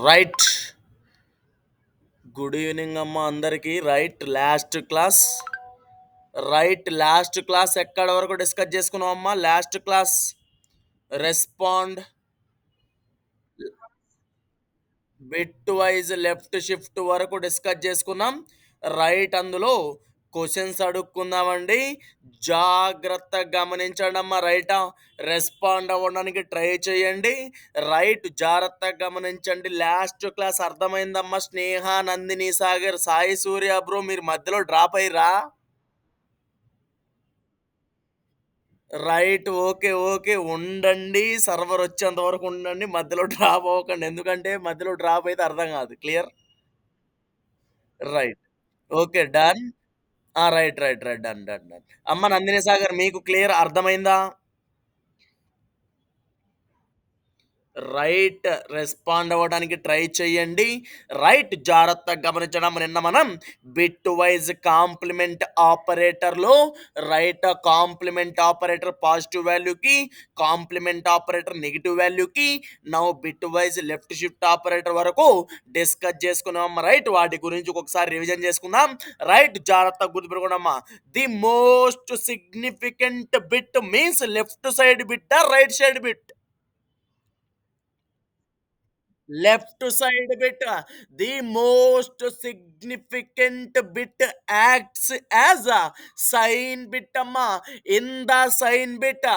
Right. Good evening అమ్మ అందరికీ. Last class ఎక్కడ వరకు డిస్కస్ చేసుకున్నాం అమ్మా? Last class respond bit wise left shift వరకు డిస్కస్ చేసుకున్నాం. రైట్, అందులో క్వశ్చన్స్ అడుక్కుందామండి. జాగ్రత్తగా గమనించండి అమ్మా. రైటా రెస్పాండ్ అవ్వడానికి ట్రై చేయండి. రైట్, జాగ్రత్తగా గమనించండి. లాస్ట్ క్లాస్ అర్థమైందమ్మా. స్నేహ, నందిని, సాగర్, సాయి సూర్య బ్రో మీరు మధ్యలో డ్రాప్ అయ్యిరా. రైట్, ఓకే ఓకే, ఉండండి. సర్వర్ వచ్చేంత వరకు ఉండండి, మధ్యలో డ్రాప్ అవ్వకండి. ఎందుకంటే మధ్యలో డ్రాప్ అయితే అర్థం కాదు. Clear? Right, okay, done. Right, done done done. అమ్మ నందిని సాగర్ మీకు క్లియర్ అర్థమైందా? రైట్, రెస్పాండ్ అవ్వడానికి ట్రై చేయండి. రైట్, జాగ్రత్తగా గమనించడం. నిన్న మనం బిట్ వైజ్ కాంప్లిమెంట్ ఆపరేటర్లో రైట్ కాంప్లిమెంట్ ఆపరేటర్ పాజిటివ్ వాల్యూకి, కాంప్లిమెంట్ ఆపరేటర్ నెగిటివ్ వాల్యూకి, now bitwise left shift operator వరకు డిస్కస్ చేసుకున్నాం. రైట్, వాటి గురించి ఒకసారి రివిజన్ చేసుకుందాం. రైట్, జాగ్రత్తగా గుర్తుపెట్టుకున్నామా. The most significant bit means left side bit right side bit? Left side bit. The most significant bit acts as a sign bit అమ్మా. In the sign bit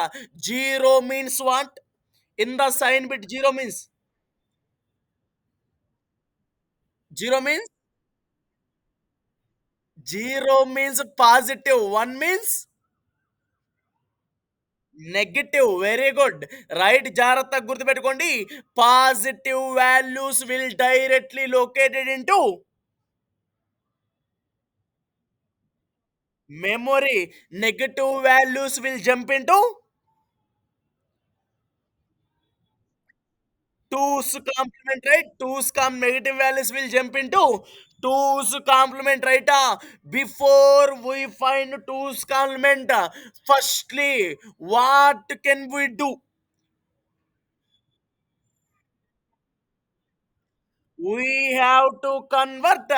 zero means what? In the sign bit zero means positive, one means negative. Very good. Right, జాగ్రత్తగా గుర్తుపెట్టుకోండి. Positive values will directly located into memory. Negative values will jump into two's complement. Right, negative values will jump into two's complement. రైటా? Before we find two's complement, firstly what can we do? We have to convert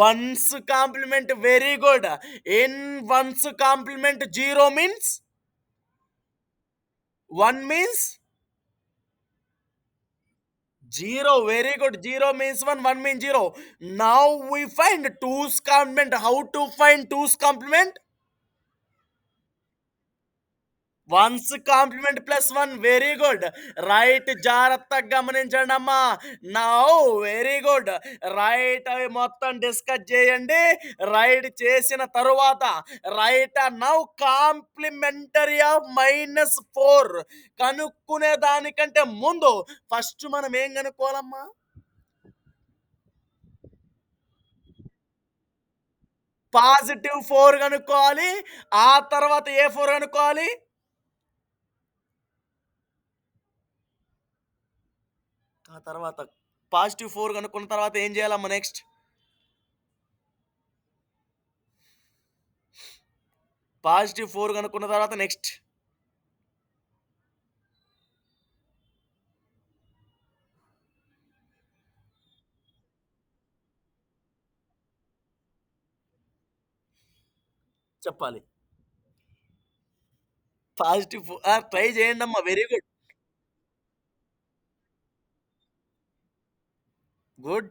ones complement. Very good. In ones complement, zero means one means zero. Very good. Zero means one means zero. Now we find two's complement. How to find two's complement? One's complement plus one. Very good. Right, జాగ్రత్తగా గమనించండి అమ్మా. Now very good. Right, అవి మొత్తం discuss చేయండి. Right చేసిన తరువాత right now complementary of -4 కనుక్కునే దానికంటే ముందు ఫస్ట్ మనం ఏం కనుక్కోవాలమ్మా? పాజిటివ్ 4 కనుక్కోవాలి. ఆ తర్వాత ఏ 4 కనుక్కోవాలి? ఆ తర్వాత పాజిటివ్ 4 కనుక్కున్న తర్వాత ఏం చేయాలమ్మా నెక్స్ట్? పాజిటివ్ 4 కనుక్కున్న తర్వాత నెక్స్ట్ చెప్పాలి. ట్రై చేయండమ్మా. Very good. గుడ్.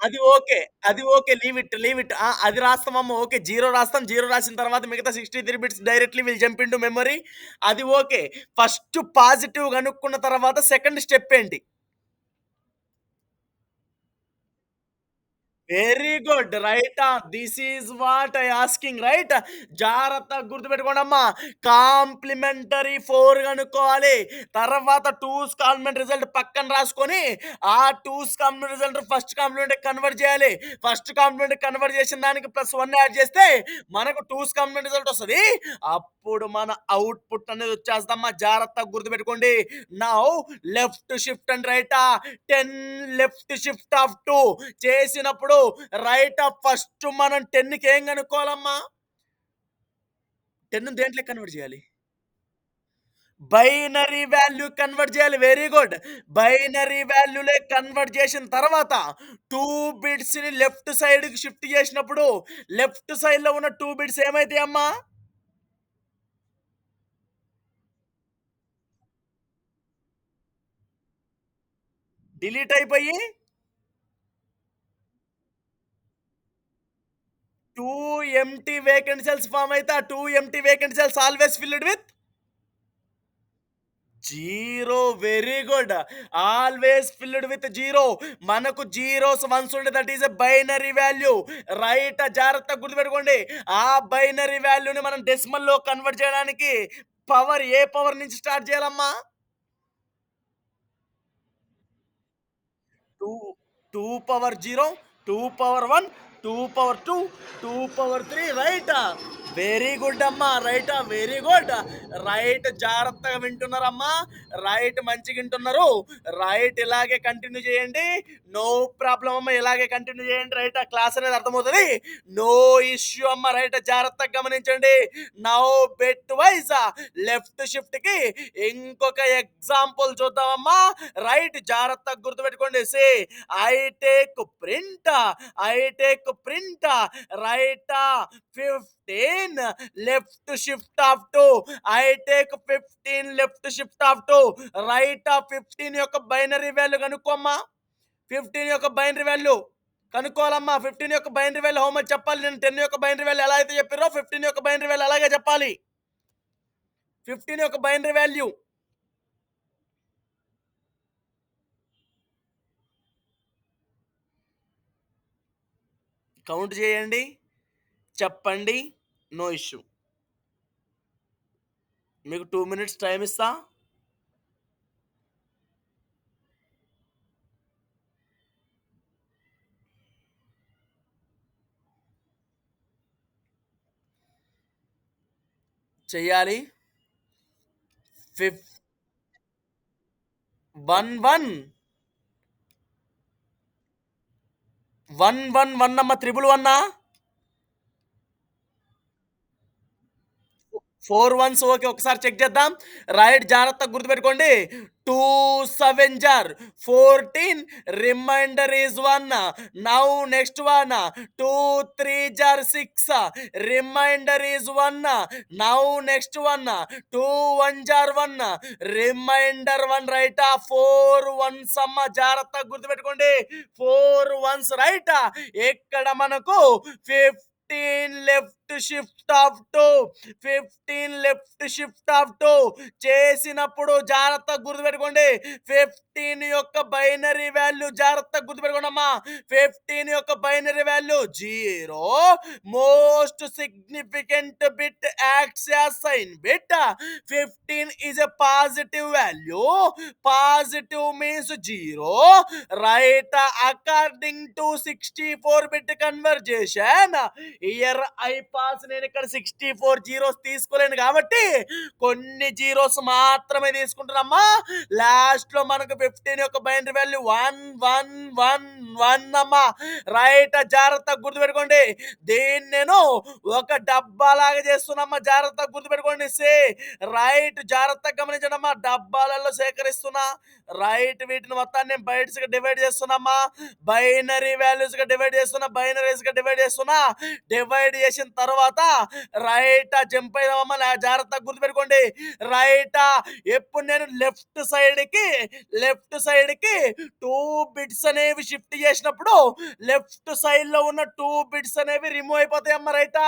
అది ఓకే. అది ఓకే. Leave it. అది రాస్తామమ్మా. ఓకే. 0 రాస్తాం. 0 రాసిన తర్వాత మిగతా 63 bits directly will jump into memory. అది ఓకే. ఫస్ట్ పాజిటివ్ కనుక్కున్న తర్వాత సెకండ్ స్టెప్ ఏంటి? Very good. రైటా? This is what I asking. Right, జాగ్రత్తగా గుర్తుపెట్టుకోండమ్మా. కాంప్లిమెంటరీ 4 కనుక్కోవాలి. తర్వాత టూస్ కాంప్లిమెంట్ రిజల్ట్ పక్కన రాసుకొని ఆ two's complement result first complement convert చేయాలి. ఫస్ట్ కాంప్లిమెంట్ కన్వర్ట్ చేసిన దానికి +1 యాడ్ చేస్తే మనకు టూస్ కాంప్లిమెంట్ రిజల్ట్ వస్తది. అప్పుడు మన అవుట్‌పుట్ అనేది వచ్చేస్తదమ్మా. జాగ్రత్తగా గుర్తుపెట్టుకోండి. నౌ లెఫ్ట్ షిఫ్ట్ అండ్ రైటా 10 లెఫ్ట్ షిఫ్ట్ ఆఫ్ 2 చేసినప్పుడు రైట్ ఫస్ట్ మనం 10కి ఏం కనుక్కోవాలమ్మా? 10 దేంట్లోకి కన్వర్ట్ చేయాలి? బైనరీ వాల్యూ కన్వర్ట్ చేయాలి. Very good. బైనరీ వాల్యూలే కన్వర్ట్ చేసిన తర్వాత 2 బిట్స్‌ని లెఫ్ట్ సైడ్‌కి షిఫ్ట్ చేసినప్పుడు లెఫ్ట్ సైడ్‌లో ఉన్న 2 బిట్స్ ఏమైతాయమ్మా? డిలీట్ అయిపోయి 2 ఎంప్టీ వేకెంట్ సెల్స్ ఫార్మ్ అయితే ఆ 2 empty vacant cells always filled with zero. Very good. Always filled with zero. మనకు జీరోస్, వన్స్ ఉంటే that is a binary value. Right. జాగ్రత్తగా గుర్తుపెట్టుకోండి. ఆ బైనరీ వాల్యూని మనం డెసిమల్‌లో కన్వర్ట్ చేయడానికి పవర్ ఏ పవర్ నుంచి స్టార్ట్ చేయాలమ్మా? 2, 2 పవర్ 0, 2 పవర్ 1, 2 పవర్ 2, 2 పవర్ 3 రైటా? వెరీ గుడ్ అమ్మా. రైటా? Very good. రైట్. జాగ్రత్తగా వింటున్నారమ్మా. రైట్. మంచిగా వింటున్నారు. రైట్. ఇలాగే కంటిన్యూ చేయండి. నో ప్రాబ్లమ్ అమ్మ. ఇలాగే కంటిన్యూ చేయండి. రైట్. ఆ క్లాస్ అనేది అర్థమవుతది. నో ఇష్యూ అమ్మ. రైట్. జాగ్రత్తగా గమనించండి. Now bitwise left shift కి ఇంకొక ఎగ్జాంపుల్ చూద్దామమ్మా. రైట్. జాగ్రత్తగా గుర్తుపెట్టుకోండి. I take print. I take print. Right. 15 left shift of 2. I take 15 left shift of 2. Right. 15 యొక్క బైనరీ వాల్యూ కనుక్కోమ్మా. 15 యొక్క బైనరీ వాల్యూ కనుక్కోవాలమ్మా. 15 యొక్క బైనరీ వాల్యూ హౌ మచ్ చెప్పాలి? నేను 10 యొక్క బైనరీ వాల్యూ ఎలా అయితే చెప్పిర్రో 15 యొక్క బైనరీ వాల్యూ అలాగే చెప్పాలి. 15 యొక్క బైనరీ వాల్యూ కౌంట్ చేయండి. చెప్పండి. No issue. మీకు 2 మినిట్స్ టైమ్ ఇస్తా. చెయ్యాలి. 11 111 అమ్మ. త్రిబుల్ వన్నా? 4 వన్స్ ఓకే. ఒకసారి చెక్ చేద్దాం. రైట్. జాగ్రత్తగా గుర్తుపెట్టుకోండి. 2 7 జార్ 14. Remainder is 1. Now next one. 2 3 జార్ 6. Remainder is 1. Now next one. 2 1 జార్ 1. Remainder 1 right. 4 వన్స్ అమ్మ. జాగ్రత్తగా గుర్తుపెట్టుకోండి. 4 వన్స్ రైట్. ఇక్కడ మనకు 15 left shift of 2. 15 left shift of 2 చేసినప్పుడు జాగ్రత్తగా గుర్తుపెట్టుకోండి. 15 యొక్క బైనరీ వాల్యూ జాగ్రత్తగా గుర్తుపెట్టుకోండి అమ్మా. 15 యొక్క binary value 0. Most significant bit acts as sign bit. 15 is a positive value. Positive means 0. Right. According to 64-bit conversion, year I pass నేను ఇక్కడ 64 జీరోస్ తీసుకోలేను కాబట్టి కొన్ని జీరోస్ మాత్రమే తీసుకుంటున్నామ్మా. లాస్ట్ లో మనకు 15 యొక్క బైనరీ వాల్యూ 1 1 1 1 అమ్మా. రైట్. జాగ్రత్తగా గుర్తుపెట్టుకోండి. దీన్ని నేను ఒక డబ్బా లాగా చేస్తున్నామ్మా. జాగ్రత్తగా గుర్తుపెట్టుకోండి. రైట్. జాగ్రత్తగా గమనించండి అమ్మా. డబ్బాలలో సేకరిస్తున్నా. రైట్. వీటిని మొత్తాన్ని నేను బైట్స్ గా డివైడ్ చేస్తున్నామ్మా. బైనరీ వాల్యూస్ గా డివైడ్ చేస్తున్నా. బైనరీస్ గా డివైడ్ చేస్తున్నా. డివైడ్ చేసిన తర్వాత రైట్ జంప్ అయిదామమ్మా. జాగ్రత్తగా గుర్తుపెట్టుకోండి. రైట్. ఎప్పుడు నేను లెఫ్ట్ సైడ్ కి 2 బిట్స్ అనేవి షిఫ్ట్ చేసినప్పుడు లెఫ్ట్ సైడ్ లో ఉన్న 2 బిట్స్ అనేవి రిమూవ్ అయిపోతాయి అమ్మ. రైట్.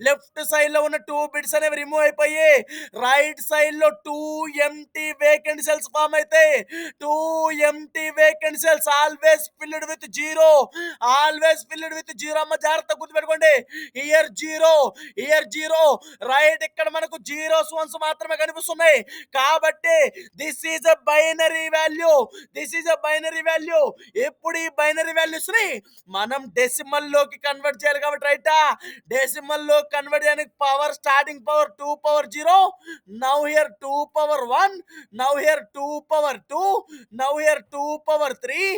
లెఫ్ట్ సైడ్ లో ఉన్న 2 బిట్స్ అనేవి రిమూవ్ అయిపోయి రైట్ సైడ్ లో 2 ఎంటీ వేకెంట్ సెల్స్ ఫామ్ అవుతాయి. 2 empty vacant cells always filled with zero. Always filled with zero అమ్మ. జాగ్రత్తగా గుర్తుపెట్టుకోండి. Year zero right. ఇక్కడ మనకు జీరోస్ వన్స్ మాత్రమే కనిపిస్తున్నాయి కాబట్టి this is a binary value. ఎప్పుడు ఈ బైనరీ వాల్యూస్ ని మనం డెసిమల్ లోకి కన్వర్ట్ చేయాలి కాబట్టి రైట్. డెసిమల్ లో కన్వర్ట్ చేయడానికి power starting power 2 power 0. Now here 2 power 1. Now here 2 power 2. Now here 2 power 3.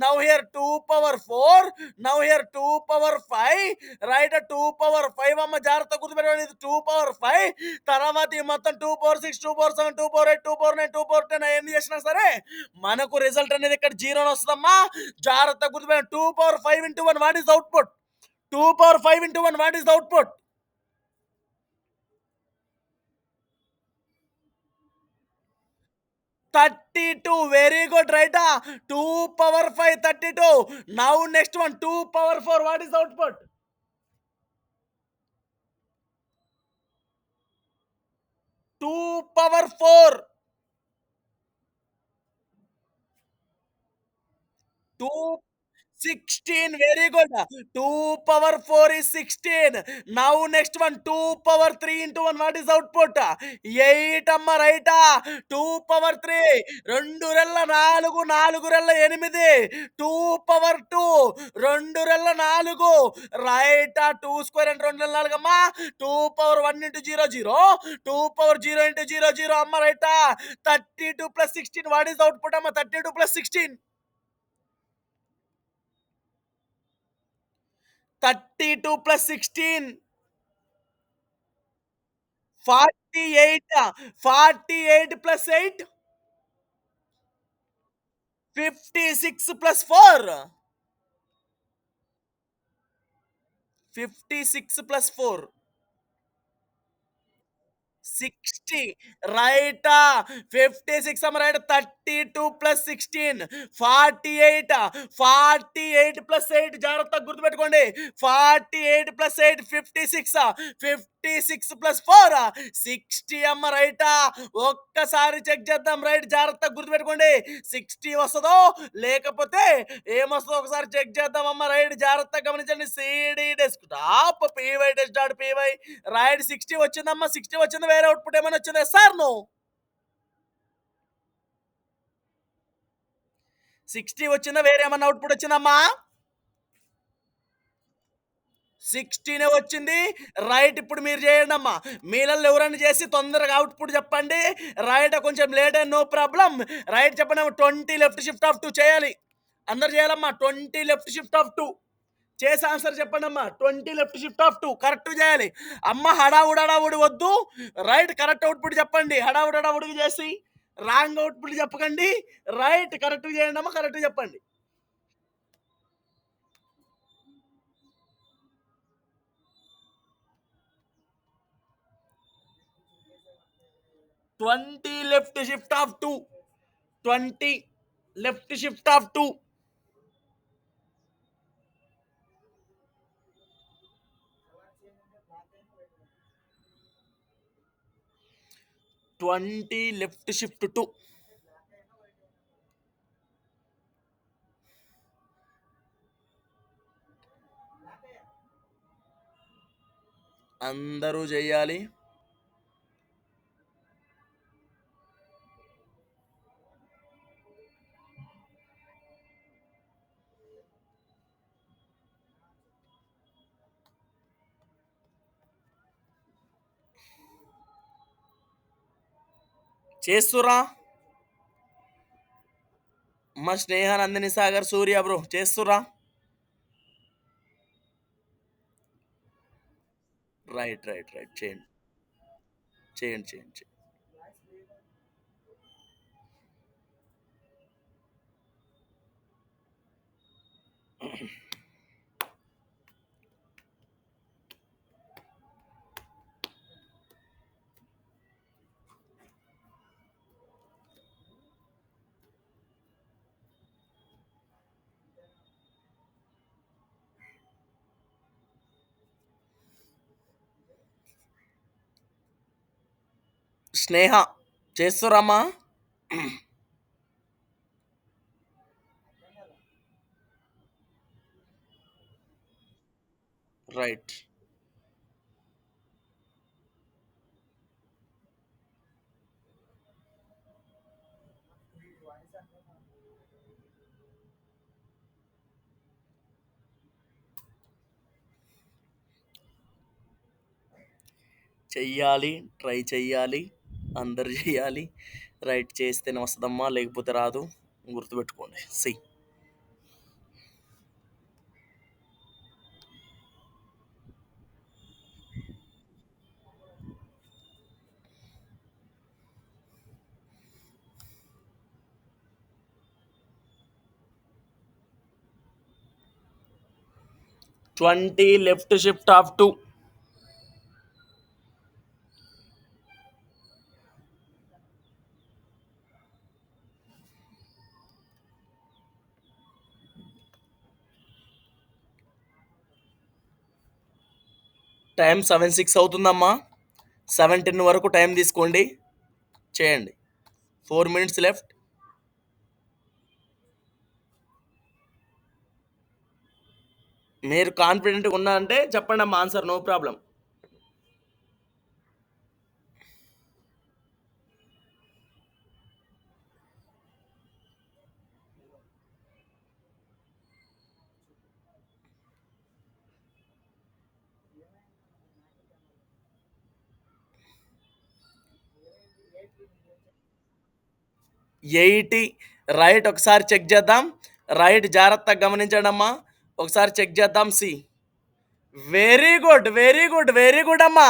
Now here 2 power 4. Now here 2 power 5. Right. 2 power 5 5 అమ్మ, జాగ్రత్తగా గుర్తుపెట్టుకోండి. ఇది 2 పవర్ 5. తర్వాత ఈ మొత్తం 2 power 6, 2 power 7, 2 power 8, 2 power 9, 2 power 10 అయన్నీ చేసినా సరే మనకు రిజల్ట్ అనేది ఇక్కడ 0 అని వస్తదమ్మా. జాగ్రత్తగా గుర్తుపెట్టుకోండి. 2 power 5 into 1 what is the output? 2 power 5 into 1 what is the output? 32. Very good, right? 2 power 5, 32. Now next one, 2 power 4. What is the output? 2 power 4. 2 16. Very good. 2 power 4 is 16. Now next one, 2 power 3 into 1. What is the output? 8 అమ్మ, రైటా. 2 power 3. 2 Rella 4, 4 Rella 8. 2 power 2. 2 Rella 4. రైటా. 2 square అంటే 2 రెల్ల 4 అమ్మా. 2 power 1 into 0, 0. 2 power 0 into 0, 0 అమ్మ, రైటా. 32 plus 16. What is the output అమ్మ? 32 plus 16. 32 plus 16. 48. 48 plus 8. 56 plus 4. 56 plus 4. 60. Right. 56 అమ్మ, right. 32 plus 16. 48. 48 plus 8. జాగ్రత్తగా గుర్తుపెట్టుకోండి. 48 plus 8. 56. 56 plus 4. 60 అమ్మ, రైటా. ఒక్కసారి చెక్ చేద్దాం. రైట్, జాగ్రత్తగా గుర్తుపెట్టుకోండి. 60 వస్తుందో లేకపోతే ఏమొస్తుందో ఒకసారి చెక్ చేద్దాం అమ్మ. రైట్, జాగ్రత్తగా గమనించండి. Cd desktop py desk dot py. Right, 60 వచ్చిందమ్మా. 60 వచ్చింది. వేరే అవుట్పుట్ ఏమైనా వచ్చిందా సార్? నో. 60 వచ్చిందా? వేరే ఏమన్నా అవుట్పుట్ వచ్చిందమ్మా? 16 వచ్చింది. రైట్, ఇప్పుడు మీరు చేయండి అమ్మా. మీలలో ఎవరైనా చేసి తొందరగా అవుట్పుట్ చెప్పండి. రైట్, కొంచెం లేట్ అయిన నో ప్రాబ్లం. రైట్, చెప్పండి అమ్మా. 20 లెఫ్ట్ షిఫ్ట్ ఆఫ్ 2 చేయాలి. అందరు చేయాలమ్మా. 20 లెఫ్ట్ షిఫ్ట్ ఆఫ్ 2 చేసి ఆన్సర్ చెప్పండి అమ్మా. 20 లెఫ్ట్ షిఫ్ట్ ఆఫ్ 2 కరెక్ట్ చేయాలి అమ్మ. హడావుడి వద్దు. రైట్, కరెక్ట్ అవుట్పుట్ చెప్పండి. హడావుడికి చేసి రాంగ్ అవుట్పుట్ చెప్పకండి. రైట్, కరెక్ట్ చేయండి అమ్మా. కరెక్ట్ చెప్పండి. 20 left shift of 2. 20 left shift of 2. 20 left shift 2. అందరూ చేయాలి. చేస్తురా అమ్మ. స్నేహ, నందిని, సాగర్, సూర్య బ్రో చేస్తురా? రైట్ రైట్ రైట్, చేయండి చేయండి చేయండి చేయండి. స్నేహ చేస్తురమ్మా? రైట్. చెయ్యాలి, ట్రై చెయ్యాలి, అందరు చెయ్యాలి. రైట్, చేస్తేనే వస్తుందమ్మా, లేకపోతే రాదు. గుర్తుపెట్టుకోండి. C 20 left shift of 2. Time 7:06 అవుతుందమ్మా. 7:10 వరకు టైం తీసుకోండి, చేయండి. 4 మినిట్స్ లెఫ్ట్. మీరు కాన్ఫిడెంట్‌గా ఉన్నారంటే చెప్పండమ్మా ఆన్సర్, నో ప్రాబ్లమ్. 80 రైట్. ఒకసారి చెక్ చేద్దాం. రైట్ జాగ్రత్తగా గమనించండమ్మా. ఒకసారి చెక్ చేద్దాం. See very good, very good, very good అమ్మా.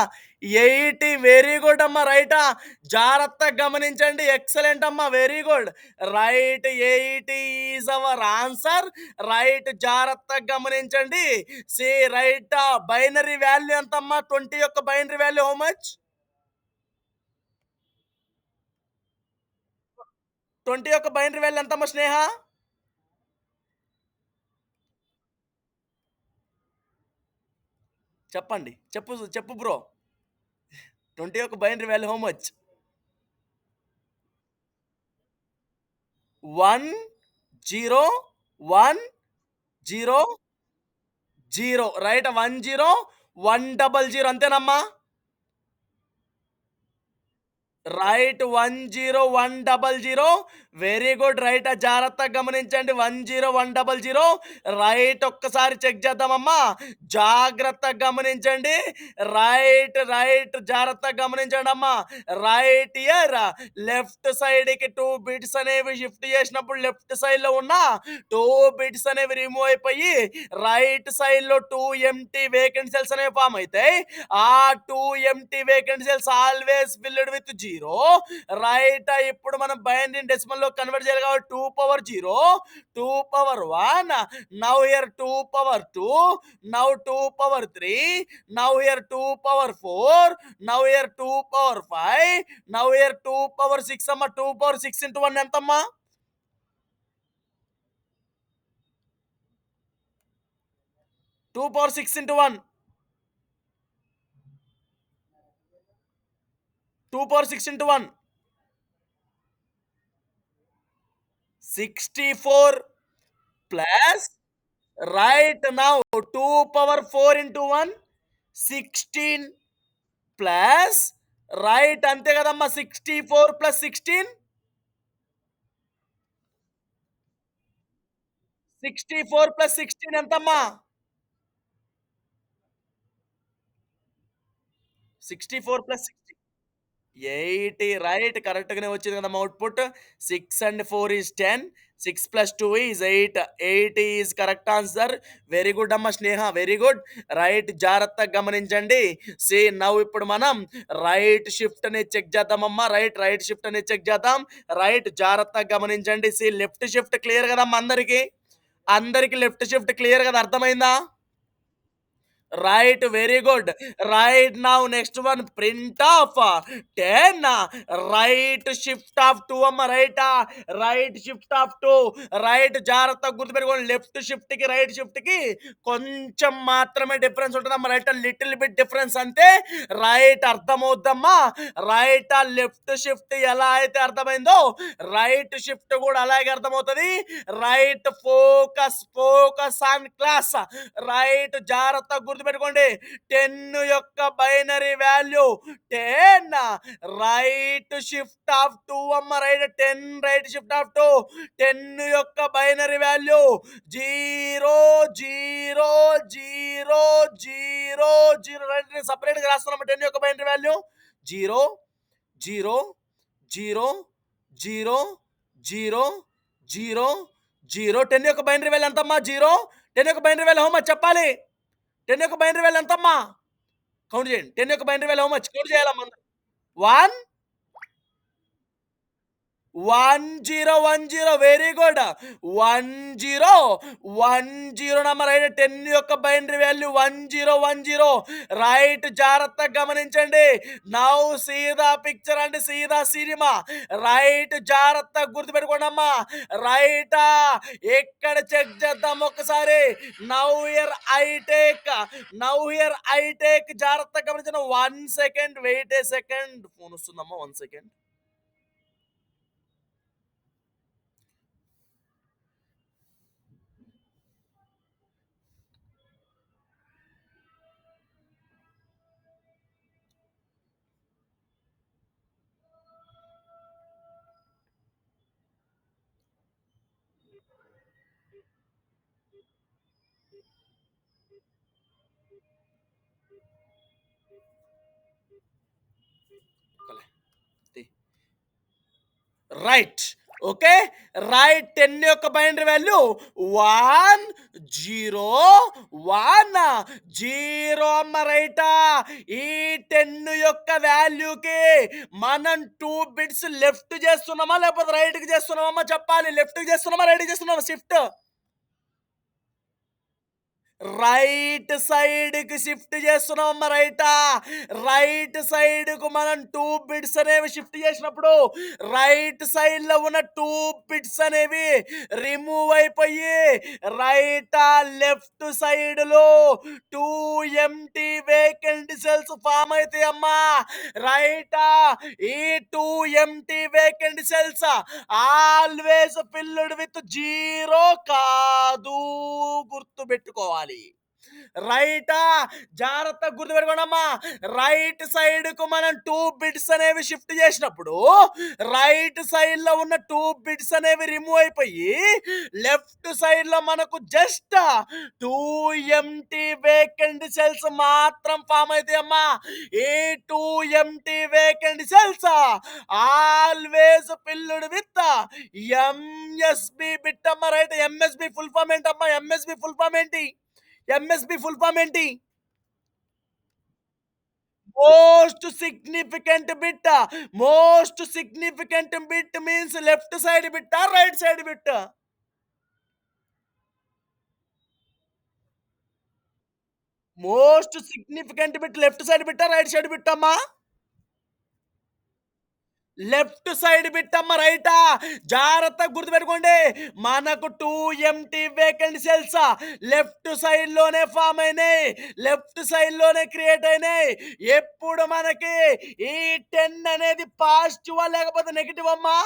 80 వెరీ గుడ్ అమ్మా. రైటా? జాగ్రత్తగా గమనించండి. ఎక్సలెంట్ అమ్మా, very good. Right, 80 is our answer. Right, జాగ్రత్తగా గమనించండి. సి రైటా? బైనరీ వాల్యూ ఎంతమ్మా? 20 యొక్క బైనరీ వాల్యూ హౌ మచ్? 20 యొక్క బైనరీ వాల్యూ ఎంతమ్మా స్నేహ? చెప్పండి, చెప్పు చెప్పు బ్రో. 20 యొక్క binary value how much? 1 0 1 0 0 right. 10 100 అంతేనమ్మా. రైట్, 10100. Very good. రైట్, జాగ్రత్తగా గమనించండి. 10100 రైట్. ఒక్కసారి చెక్ చేద్దామమ్మా, జాగ్రత్తగా గమనించండి. రైట్, రైట్, జాగ్రత్తగా గమనించండి అమ్మా. రైట్ ఇయర్ లెఫ్ట్ సైడ్ కి 2 బిట్స్ అనేవి షిఫ్ట్ చేసినప్పుడు లెఫ్ట్ సైడ్ లో ఉన్న 2 బిట్స్ అనేవి రిమూవ్ అయిపోయి రైట్ సైడ్ లో 2 ఎంటీ వేకెంట్ సెల్స్ అనేవి ఫామ్ అవుతాయి. ఆ 2 empty vacant cells always filled with 0. Right, ఇప్పుడు మనం బైనరీ డెసిమల్ లో కన్వర్ట్ చేయాలి కాబట్టి 2 power 0, 2 power 1, now here 2 power 2, now 2 power 3, now here 2 power 4, now here 2 power 5, now here 2 power 6 అమ్మా. 2 పవర్ 6 ఇంటూ 1 ఎంతమ్మా? 2 power 6 into 1, 2 power 6 into 1 64 plus right now 2 power 4 into 1 16 plus right, అంతే కదమ్మా. 64 plus 16, 64 plus 16 ఎంతమ్మా? 64 plus 80 right, కరెక్ట్‌గానే వచ్చింది కదమ్మా output. 6 and 4 is 10, 6 plus 2 is 8, 80 is correct answer. Very good అమ్మా స్నేహ, very good. Right, జాగ్రత్తగా గమనించండి. సీ నౌ ఇప్పుడు మనం రైట్ షిఫ్ట్ అనేది చెక్ చేద్దామమ్మా. రైట్, రైట్ షిఫ్ట్ అనేది చెక్ చేద్దాం. రైట్, జాగ్రత్తగా గమనించండి. సీ లెఫ్ట్ షిఫ్ట్ క్లియర్ కదమ్మా అందరికి? అందరికి లెఫ్ట్ షిఫ్ట్ క్లియర్ కదా, అర్థమైందా? Right, very good. Right now next one print of 10 right shift of 2 అమ్మ. రైటా? Right shift of 2. రైట్, జాగ్రత్తగా గుర్తుపెట్టుకోండి. లెఫ్ట్ షిఫ్ట్ కి రైట్ షిఫ్ట్ కి కొంచెం మాత్రమే డిఫరెన్స్ ఉంటుందమ్మా. రైట్, లిటిల్ బిట్ డిఫరెన్స్ అంతే. రైట్, అర్థమవుద్దమ్మా. రైట్, లెఫ్ట్ షిఫ్ట్ ఎలా అయితే అర్థమైందో రైట్ షిఫ్ట్ కూడా అలాగే అర్థమవుతుంది. Right, focus, focus on class. Right, జాగ్రత్తగా గుర్తుపెట్టుకోండి. 10 యొక్క binary value 10 right shift of 2 అమ్మ. Right, 10 right shift of 2. 10 యొక్క బైనరీ వాల్యూ 0 0 0 0 0. రైట్, నేను సపరేట్ గా రాస్తున్నాను. 10 యొక్క బైనరీ వాల్యూ 0 0 0 0 0 0 0. 10 యొక్క బైనరీ వాల్యూ ఎంతమ్మా? 0. 10 యొక్క బైనరీ వాల్యూ హౌ మచ్ చెప్పాలి? 10 యొక్క బైనరీ వాల్యూ ఎంతమ్మా? కౌంట్ చేయండి. 10 యొక్క binary value how much? Count చేయాలమ్మా. 1 1010 వెరీ గుడ్. 1010 నంబర్ అయితే 10 యొక్క బైనరీ వాల్యూ 1010 రైట్. జాగ్రత్తగా గమనించండి. Now see the picture and see the cinema. Right, జాగ్రత్తగా గుర్తుపెట్టుకోండమ్మా. రైటా, ఎక్కడ చెక్ చేద్దాం ఒక్కసారి. Now here I take, now here I take, జాగ్రత్తగా గమనించండి. 1 second, wait a second. Phone వస్తుందమ్మా, 1 సెకండ్. రైట్. ఓకే. రైట్. 10 యొక్క బైనరీ వాల్యూ 1 0 1 0 అమ్మ. రైటా, ఈ 10 యొక్క వాల్యూకి మనం 2 బిట్స్ లెఫ్ట్ చేస్తున్నామా లేకపోతే రైట్ కి చేస్తున్నామా చెప్పాలి. లెఫ్ట్ కి చేస్తున్నామా రైట్ కి చేస్తున్నామా షిఫ్ట్? రైట్ సైడ్‌కి షిఫ్ట్ చేస్తున్నామమ్మ. రైటా, రైట్ సైడ్‌కు మనం 2 బిట్స్ అనేవి షిఫ్ట్ చేసినప్పుడు రైట్ సైడ్‌లో ఉన్న 2 బిట్స్ అనేవి రిమూవ్ అయిపోయి రైటా లెఫ్ట్ సైడ్‌లో 2 ఎంప్టీ వేకెంట్ సెల్స్ ఫార్మ్ అయితాయమ్మా. రైటా, ఈ 2 empty vacant cells always filled with zero కాదు, గుర్తుపెట్టుకోవాలి. రైటా, జాగ్రత్తగా గుర్తుపెట్టుకోండమ్మా. రైట్ సైడ్ కు మనం 2 బిట్స్ అనేవి షిఫ్ట్ చేసినప్పుడు రైట్ సైడ్ లో ఉన్న 2 బిట్స్ అనేవి రిమూవ్ అయిపోయి లెఫ్ట్ సైడ్ లో మనకు జస్ట్ 2 ఎంటీ వేకెంట్ సెల్స్ మాత్రం ఫామ్ అవుతాయమ్మా. ఈ 2 empty vacant cells always filled with MSB bit అమ్మ. రైట్. ఎంఎస్బి ఫుల్ ఫామ్ ఏంటమ్మా? ఎంఎస్బి ఫుల్ ఫామ్ ఏంటి? ఎంఎస్బి ఫుల్ ఫామ్ ఏంటి? Most significant bit. Most significant bit means left side bit right side bit? Most significant bit left side bit right side bit అమ్మా? Left side bit అమ్మ. రైటా, జాగ్రత్తగా గుర్తుపెట్టుకోండి. మనకు 2 empty vacant cells left side లోనే form అయినాయి, left side లోనే create అయినాయి. ఎప్పుడు మనకి ఈ 10 అనేది పాజిటివా లేకపోతే నెగిటివ్ అమ్మా?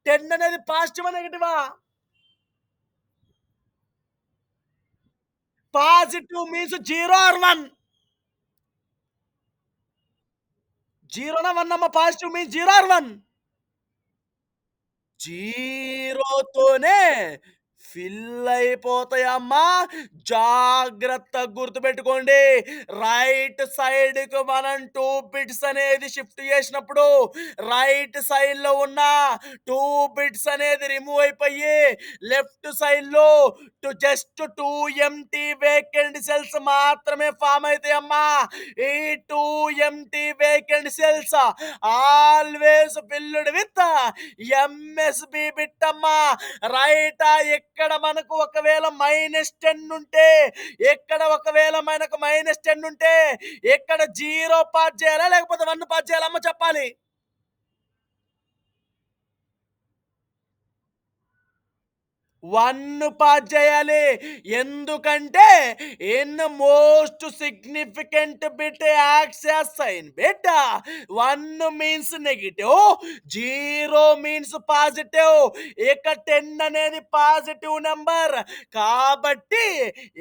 10 అనేది పాజిటివా నెగిటివా? Positive means 0 or 1? 0 నా 1 అమ్మ? Positive means 0 or 1? జీరోతోనే ఫిల్ అయిపోతాయమ్మా. జాగ్రత్తగా గుర్తుపెట్టుకోండి. రైట్ సైడ్‌కి మనం 2 బిట్స్ అనేది షిఫ్ట్ చేసినప్పుడు రైట్ సైడ్‌లో ఉన్న 2 బిట్స్ అనేది రిమూవ్ అయిపోయి లెఫ్ట్ సైడ్‌లో జస్ట్ 2 ఎంప్టీ వేకెంట్ సెల్స్ మాత్రమే ఫామ్ అయితాయమ్మా. ఈ 2 empty vacant cells always filled with MSB బిట్టమ్మా. రైటా, ఎక్కడ మనకు ఒకవేళ -10 ఉంటే, ఎక్కడ ఒకవేళ మనకు -10 ఉంటే ఎక్కడ 0 పాస్ చేయాలా లేకపోతే 1 పాస్ చేయాలమ్మా చెప్పాలి. 1 పాస్ చేయాలి. ఎందుకంటే in most significant bit acts as sign bit. 1 means negative, 0 means positive. ఇక 10 అనేది పాజిటివ్ నెంబర్ కాబట్టి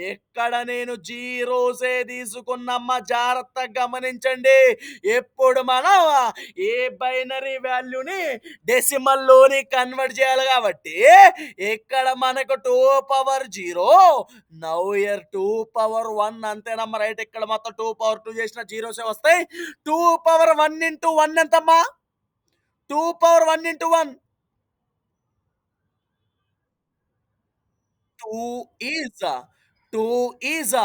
ఇక్కడ నేను జీరోసే తీసుకున్నమ్మ. జాగ్రత్తగా గమనించండి. ఎప్పుడు మనం ఏ బైనరీ వాల్యూని డెసిమల్ లోని కన్వర్ట్ చేయాలి కాబట్టి ఇక్కడ మనకు 2 పవర్ 0 నౌ ఇయర్ 2 పవర్ 1 అంతేనమ్మా. రైట్. ఇక్కడ మొత్తం 2 పవర్ 2 చేసిన జీరోసే వస్తాయి. 2 పవర్ 1 ఇంటూ 1 ఎంతమ్మా? 2 power 1 into 1 2 is 2 is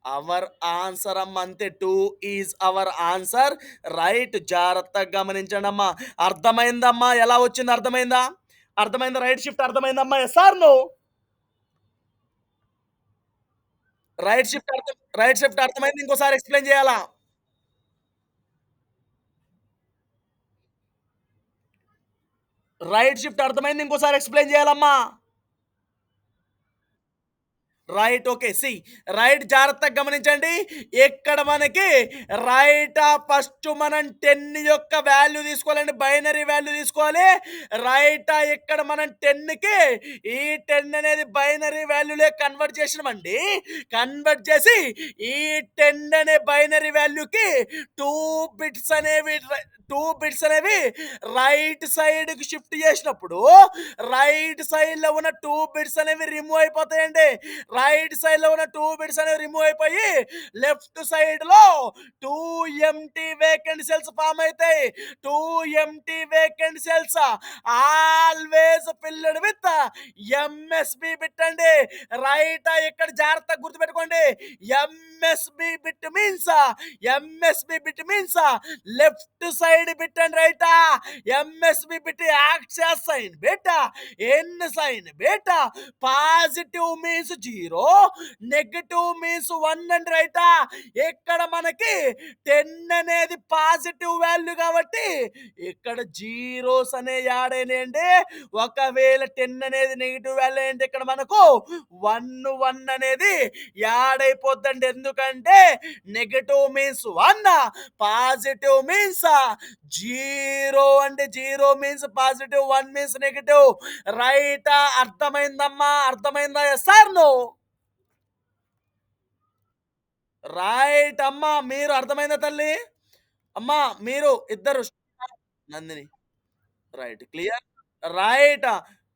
our answer అమ్మ అంతే. 2 ఈజ్ అవర్ ఆన్సర్. రైట్. జాగ్రత్తగా గమనించండమ్మా. అర్థమైందమ్మా? ఎలా వచ్చిందో అర్థమైందా? అర్థమైందా? రైట్ షిఫ్ట్ అర్థమైందమ్మా? Yes or no? Right shift అర్థమైంది. ఇంకోసారి ఎక్స్‌ప్లెయిన్ చేయాలా? రైట్ షిఫ్ట్ అర్థమైంది. ఇంకోసారి ఎక్స్‌ప్లెయిన్ చేయాలమ్మా? రైట్. ఓకే. రైట్. జాగ్రత్తగా గమనించండి. ఇక్కడ మనకి ఫస్ట్ మనం 10 యొక్క వాల్యూ తీసుకోవాలండి. బైనరీ వాల్యూ తీసుకోవాలి. ఇక్కడ మనం 10కి ఈ 10 అనేది బైనరీ వాల్యూలే కన్వర్ట్ చేసినామండి. కన్వర్ట్ చేసి ఈ 10 అనే బైనరీ వాల్యూకి 2 బిట్స్ అనేవి 2 బిట్స్ అనేవి రైట్ సైడ్‌కి షిఫ్ట్ చేసినప్పుడు రైట్ సైడ్‌లో ఉన్న 2 బిట్స్ అనేవి రిమూవ్ అయిపోతాయండి. రైట్ సైడ్‌లో ఉన్న 2 బిట్స్ అనేవి రిమూవ్ అయిపోయి లెఫ్ట్ సైడ్‌లో 2 ఎంప్టీ వేకెంట్ సెల్స్ ఫార్మ్ అయితాయి. 2 empty vacant cells always filled with MSB bit అండి. ఇక్కడ జాగ్రత్తగా గుర్తుపెట్టుకోండి. MSB bit means left side bit and MSB bit acts as sign bit. N sign bit. Positive means 0, negative means 1 and ఇక్కడ మనకి 10 అనేది positive value కాబట్టి ఇక్కడ zeros అనే యాడ్ అయినాయండి. ఒకవేళ 10 అనేది నెగటివ్ వాల్యూ అంటే ఇక్కడ మనకు 1 అనేది యాడ్ అయిపోద్దండి. ఎందుకంటే నెగటివ్ మీన్స్ 1, పాజిటివ్ మీన్స్ 0 అండి. 0 మీన్స్ పాజిటివ్, 1 మీన్స్ నెగటివ్. అర్థమైందమ్మా? అర్థమైందా? Yes or no? అమ్మా. మీరు అర్థమైందా తల్లి? అమ్మా మీరు ఇద్దరు Nandini. Clear. Right.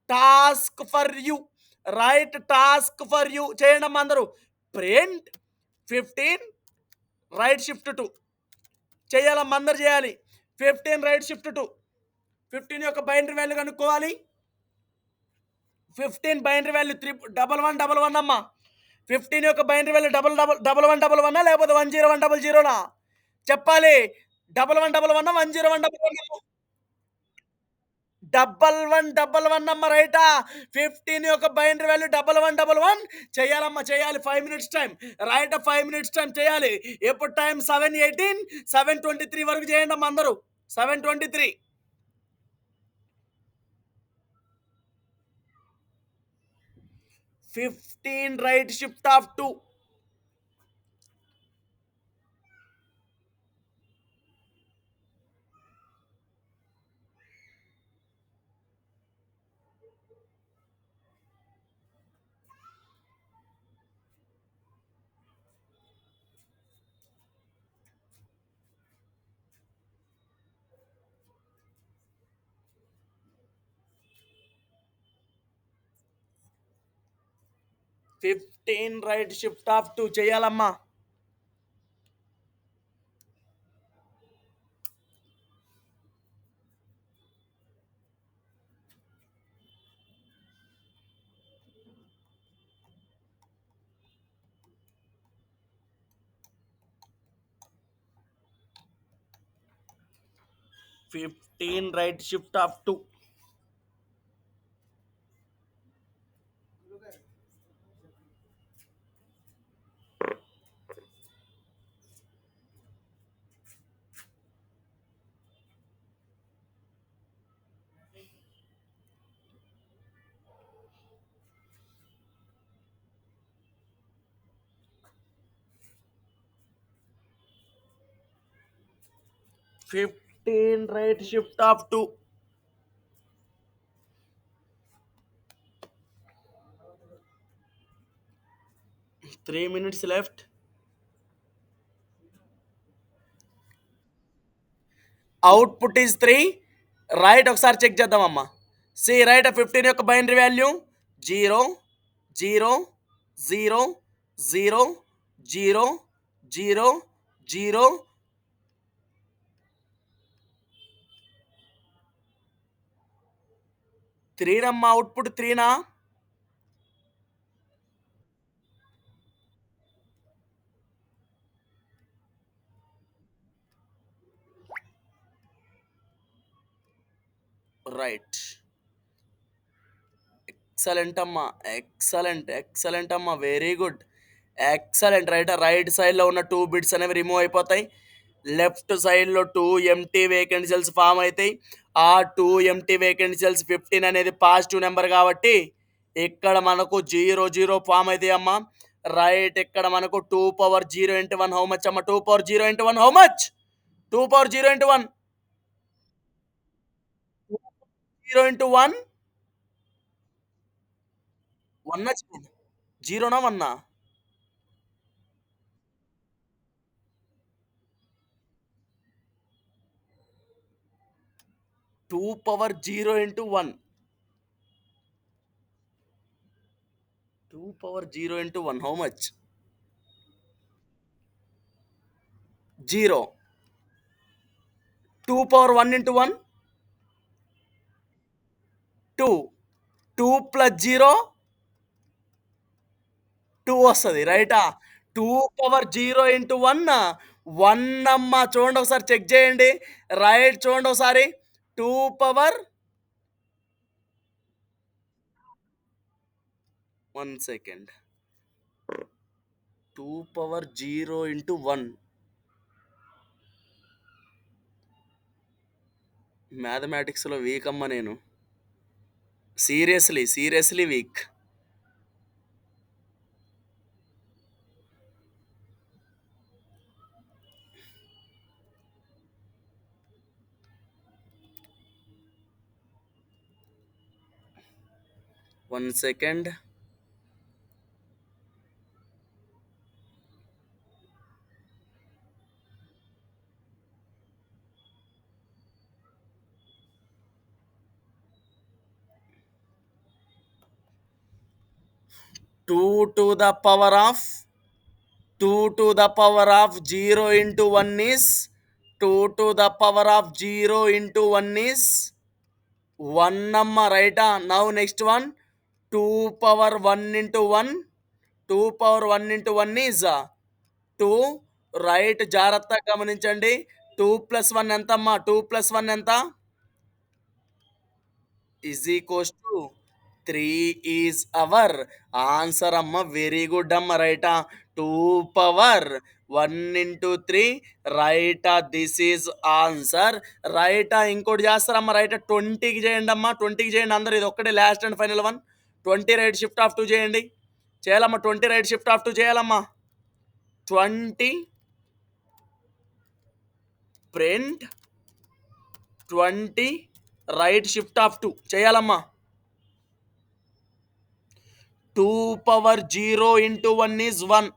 Task for you. Task for you చేయండి అమ్మా అందరూ. ప్రింట్ 15 రైట్ షిఫ్ట్ 2 చేయాలమ్మా, అందరు చేయాలి. 15 రైట్ షిఫ్ట్ 2. 15 యొక్క బైనరీ వాల్యూ కనుక్కోవాలి. 15 బైనరీ వాల్యూ 1111 అమ్మా. 15 యొక్క బైనరీ వాల్యూ 1111 లేకపోతే 10100 చెప్పాలి. 1111 10111 1111 అమ్మ. 15 యొక్క బైనరీ వాల్యూ 1111 చేయాలమ్మా, చేయాలి. 5 మినిట్స్ టైం. 5 మినిట్స్ టైం చేయాలి. ఎప్పుడు టైం? 7:18 7:23 వరకు చేయండి అమ్మా అందరూ. 7:23. 15 right shift of 2. 15 right shift of 2 చేయాలమ్మా. Fifteen right shift of 2. 15 right shift of 2. 3 minutes left. Output is 3. ఒకసారి చెక్ చేద్దామమ్మా. రైట్ 15 యొక్క బైనరీ వాల్యూ 0 0 0 0 0 0 0. 3 అమ్మా. అవుట్పుట్ 3. రైట్. ఎక్సలెంట్ అమ్మా. ఎక్సలెంట్. ఎక్సలెంట్ అమ్మా. Very good. ఎక్సలెంట్. రైట్ సైడ్‌లో ఉన్న 2 బిట్స్ అనేవి remove అయిపోతాయి. లెఫ్ట్ సైడ్‌లో 2 ఎంప్టీ వేకెంట్ సెల్స్ ఫార్మ్ అయితాయి. ఆ 2 ఎంప్టీ వేకెంట్ సెల్స్ 15 అనేది పాజిటివ్ నంబర్ కాబట్టి ఇక్కడ మనకు 0, 0 ఫార్మ్ అయితాయమ్మా. ఇక్కడ మనకు 2 పవర్ 0 ఇంటూ 1 హౌ మచ్ అమ్మా? 2 power 0 into 1 how much? 2 power 0 into 1 0 into 1 1 వచ్చింది. 0నా 1 2 power 0 into 1 2 power 0 into 1 how much? 0. 2 power 1 into 1 2. 2 plus 0 2 వస్తది. రైటా? 2 పవర్ 0 ఇంటూ 1 1 అమ్మా. చూడండి ఒకసారి చెక్ చేయండి. చూడండి ఒకసారి. 2 పవర్ 1 సెకండ్. 2 పవర్ 0 ఇంటూ 1 మ్యాథమెటిక్స్‌లో వీక్ అమ్మ నేను. Seriously weak. 1 second. 2 to the power of 2 to the power of 0 into 1 is 2 to the power of 0 into 1 is 1 అమ్మ. రైటా? Now next one. 2 power 1 into 1 2 power 1 into 1 is 2. జాగ్రత్తగా గమనించండి. 2 plus 1 ఎంతమ్మా? 2 plus 1 ఎంత? Is equals to 3 is our answer అమ్మ. Very good అమ్మ. రైటా? 2 power 1 into 3 రైటా? This is answer. రైటా? ఇంకోటి చేస్తారమ్మా. 20కి చేయండి అమ్మా. 20కి చేయండి అందరు. ఇది ఒక్కటే last and final one. 20 right shift of 2 చేయండి. చేయాలమ్మా. 20 రైట్ షిఫ్ట్ ఆఫ్ 2 చేయాలమ్మా. 20 ప్రింట్ 20 రైట్ షిఫ్ట్ ఆఫ్ 2 చేయాలమ్మా. 2 పవర్ 0 ఇంటూ 1 ఈజ్ 1.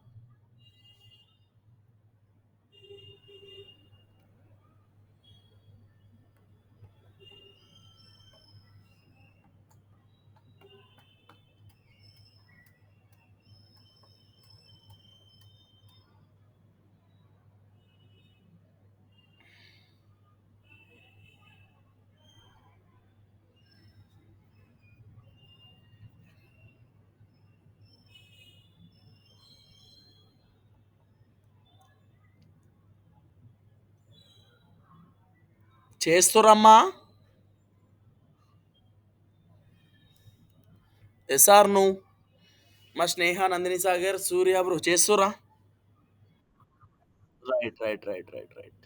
చేస్తురమ్మా. ఎస్ఆర్ నువ్వు మా స్నేహ నందిని సాగర్ సూర్య బ్రో చేస్తురా. రైట్.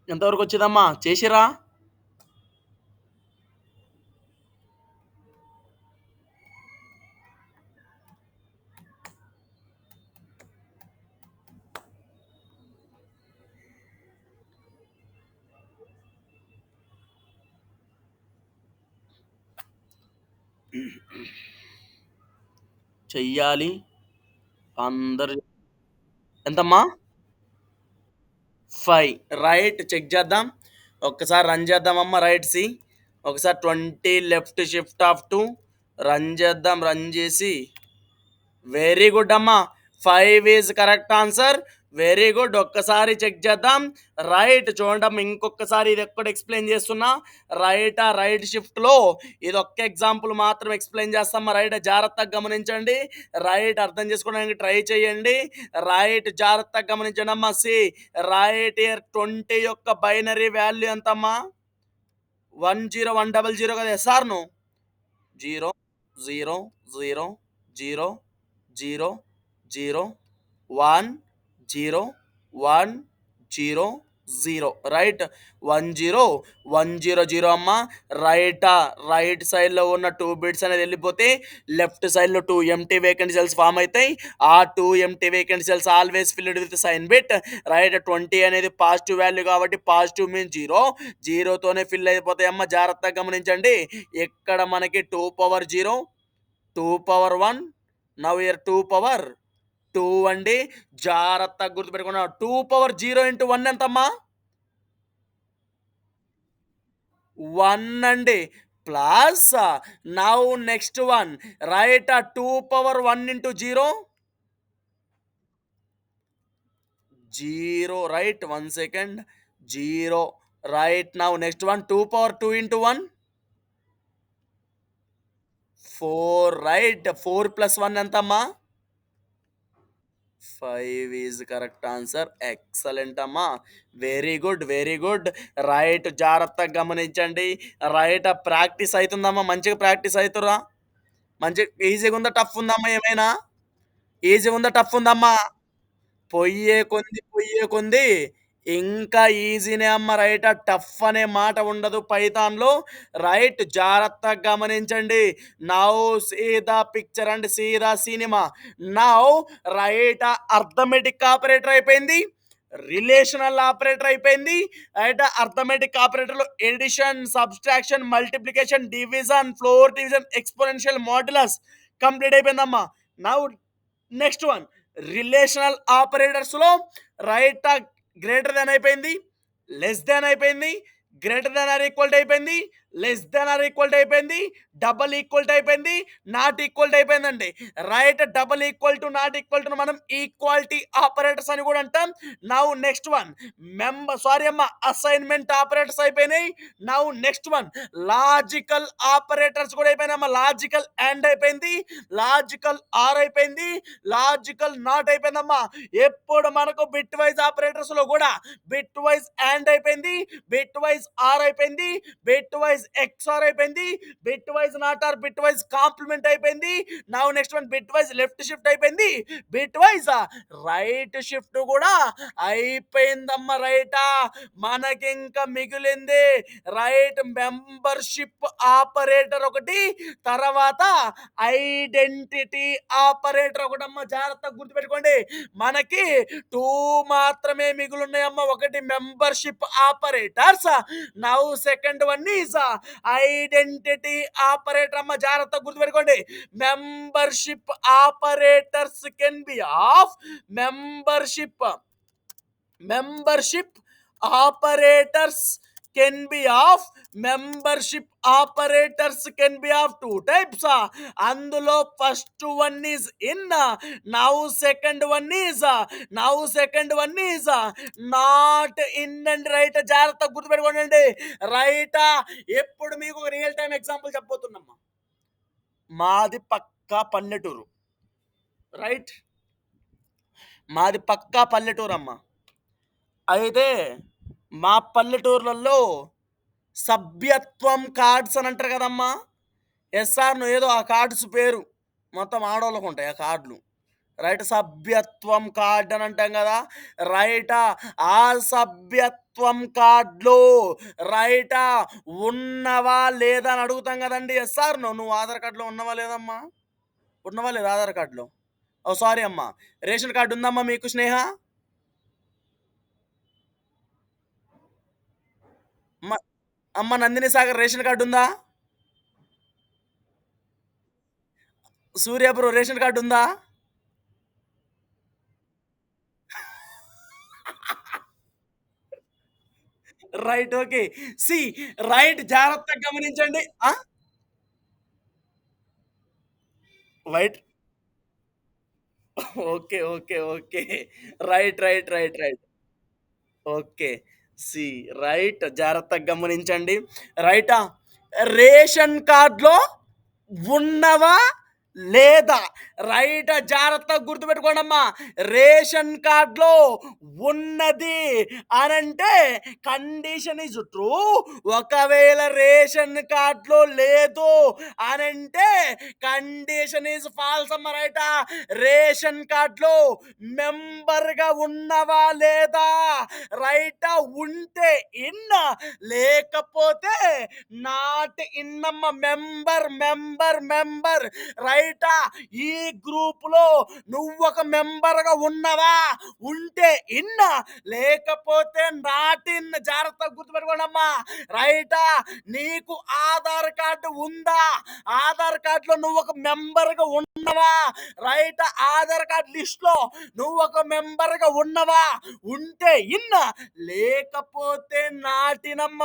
ఎంతవరకు వచ్చిందమ్మా? చేసిరా? చెయ్యాలి. అందరు ఎంతమ్మా? 5 రైట్ చెక్ చేద్దాం. ఒక్కసారి రన్ చేద్దామమ్మా రైట్ సి. ఒకసారి 20 లెఫ్ట్ షిఫ్ట్ ఆఫ్ 2 రన్ చేద్దాం. రన్ చేసి వెరీ గుడ్ అమ్మా. 5 is correct answer. Very good. ఒక్కసారి చెక్ చేద్దాం. రైట్ చూడండమ్మా ఇంకొకసారి ఇది ఎక్కడ ఎక్స్‌ప్లెయిన్ చేస్తున్నా. రైట్ షిఫ్ట్‌లో ఇదొక్క ఎగ్జాంపుల్ మాత్రం ఎక్స్‌ప్లెయిన్ చేస్తామ్మా. జాగ్రత్తగా గమనించండి. అర్థం చేసుకోవడానికి ట్రై చేయండి. జాగ్రత్తగా గమనించండమ్మా. హియర్ 20 యొక్క బైనరీ వాల్యూ ఎంతమ్మా? 10 100 కదా! Yes or no? 0 0 0 0 0 0 1 0 1 0 0 రైట్ 10 100 అమ్మా. రైట్ సైడ్ లో ఉన్న 2 బిట్స్ అనేది వెళ్ళిపోతే లెఫ్ట్ సైడ్ లో 2 ఎంటీ వేకెంట్ సెల్స్ ఫామ్ అవుతాయి. ఆ 2 empty vacant cells always filled with sign bit. 20 అనేది పాజిటివ్ వాల్యూ కాబట్టి పాజిటివ్ మీన్స్ 0 తోనే ఫిల్ అయిపోతాయి అమ్మ. జాగ్రత్తగా గమనించండి. ఇక్కడ మనకి 2 power 0 2 power 1 now year 2 power 2 అండి. జాగ్రత్తగా గుర్తుపెట్టుకున్నాం. 2 పవర్ 0 ఇంటూ 1 ఎంతమ్మా? 1 అండి. Plus now next one right 2 power 1 into 0 0 right 1 second 0 right now next one 2 power 2 into 1 4 right 4 plus 1 ఎంతమ్మా? 5 ఈజ్ కరెక్ట్ ఆన్సర్. ఎక్సలెంట్ అమ్మా. Very good. Very good. జాగ్రత్తగా గమనించండి. Practice అవుతుందమ్మా. మంచిగా ప్రాక్టీస్ అవుతురా? మంచిగా ఈజీగా ఉందా? టఫ్ ఉందమ్మా ఏమైనా? ఈజీగా ఉందా? టఫ్ ఉందమ్మా? పొయ్యే కొంది ఇంకా ఈజీనే అమ్మ. టఫ్ అనే మాట ఉండదు పైథాన్‌లో. జాగ్రత్తగా గమనించండి. Now see the picture and see the cinema. Now arithmetic operator అయిపోయింది. రిలేషనల్ ఆపరేటర్ అయిపోయింది. అర్థమెటిక్ ఆపరేటర్‌లో addition, subtraction, multiplication, division, floor division, exponential, modulus complete అయిపోయిందమ్మా. నౌ నెక్స్ట్ వన్ రిలేషనల్ ఆపరేటర్స్‌లో రైట్ గ్రేటర్ దాన్ అయిపోయింది. లెస్ దాన్ అయిపోయింది. Greater than or equal to అయిపోయింది. Less than or equal to అయిపోయింది. Double equal to అయిపోయింది. Not equal to అయిపోయిందండి. Double equal to not equal to మనం equality operators అని కూడా అంటాం. నౌ నెక్స్ట్ వన్ సారీ అమ్మా అసైన్మెంట్ ఆపరేటర్స్ అయిపోయినాయి. Now next one logical operators కూడా అయిపోయినాయమ్మా. లాజికల్ అండ్ అయిపోయింది. లాజికల్ ఆర్ అయిపోయింది. లాజికల్ నాట్ అయిపోయిందమ్మా. ఎప్పుడు మనకు బిట్ వైజ్ ఆపరేటర్స్ లో కూడా బిట్ వైజ్ అండ్ అయిపోయింది. బిట్ వైజ్ ఆర్ అయిపోయింది. బిట్ వైజ్ ఎక్స్ఆర్ అయిపోయింది. Bitwise not or bitwise complement అయిపోయింది. Now next one bitwise left shift అయిపోయింది. బిట్ వైజ్ రైట్ షిఫ్ట్ కూడా అయిపోయిందమ్మా. మనకి ఇంకా మిగిలింది మెంబర్షిప్ ఆపరేటర్ ఒకటి, తర్వాత ఐడెంటిటీ ఆపరేటర్ ఒకటమ్మ. జాగ్రత్తగా గుర్తుపెట్టుకోండి. మనకి 2 మాత్రమే మిగులున్నాయమ్మ. ఒకటి membership operators. Now second one is identity operator అమ్మ. జాగ్రత్తగా గుర్తుపెట్టుకోండి. Membership operators can be of membership operators can be of two types. అందులో first one is in. Now second one is not in and జాగ్రత్తగా గుర్తుపెట్టుకోండి. ఎప్పుడు మీకు ఒక real time example చెప్పబోతున్నామ్మా. మాది పక్కా పల్లెటూరు. రైట్ మాది పక్కా పల్లెటూరు అమ్మా. అయితే మా పల్లెటూర్లలో సభ్యత్వం కార్డ్స్ అని అంటారు కదమ్మా. ఎస్ఆర్ ఏదో ఆ కార్డ్స్ పేరు మొత్తం ఆడవాళ్ళకు ఉంటాయి ఆ కార్డులు. సభ్యత్వం కార్డ్ అని అంటాం కదా. ఆ సభ్యత్వం కార్డులో ఉన్నవా లేదా అని అడుగుతాం కదండి. ఎస్ఆర్ నువ్వు ఆధార్ కార్డులో ఉన్నవా లేదమ్మా? ఉన్నవా లేదా ఆధార్ కార్డులో? ఓ సారీ అమ్మా. రేషన్ కార్డు ఉందమ్మా మీకు స్నేహ? అమ్మ అమ్మ నందిని సాగర్ రేషన్ కార్డు ఉందా? సూర్య బ్రో రేషన్ కార్డ్ ఉందా? రైట్. ఓకే. సీ రైట్ జాగ్రత్తగా గమనించండి. ఆ! Wait okay. Okay. Okay. Right. Right. Right. Right. Okay. See right జాగ్రత్తగా గమనించండి. రైటా? రేషన్ కార్డ్‌లో ఉన్నవా? లేదా? రైట్ జాగ్రత్తగా గుర్తుపెట్టుకోండమ్మా. రేషన్ కార్డ్‌లో ఉన్నది అనంటే కండిషన్ ఈజ్ ట్రూ. ఒకవేళ రేషన్ కార్డ్‌లో లేదు అనంటే కండిషన్ ఈజ్ ఫాల్స్ అమ్మ రైటా? రేషన్ కార్డ్‌లో మెంబర్‌గా ఉన్నవా? లేదా? రైటా? ఉంటే ఇన్ లేకపోతే నాట్ ఇన్ అమ్మ. మెంబర్ రైటా? ఈ గ్రూప్‌లో నువ్వొక మెంబర్‌గా ఉన్నవా? ఉంటే ఇన్ లేకపోతే నాట్ ఇన్. జాగ్రత్తగా గుర్తుపెట్టుకోండమ్మా. రైటా? నీకు ఆధార్ కార్డ్ ఉందా? ఆధార్ కార్డ్‌లో నువ్వొక మెంబర్‌గా ఉన్నవా? రైటా? ఆధార్ కార్డ్ లిస్ట్‌లో నువ్వొక మెంబర్‌గా ఉన్నవా? ఉంటే ఇన్ లేకపోతే నాటినమ్మ.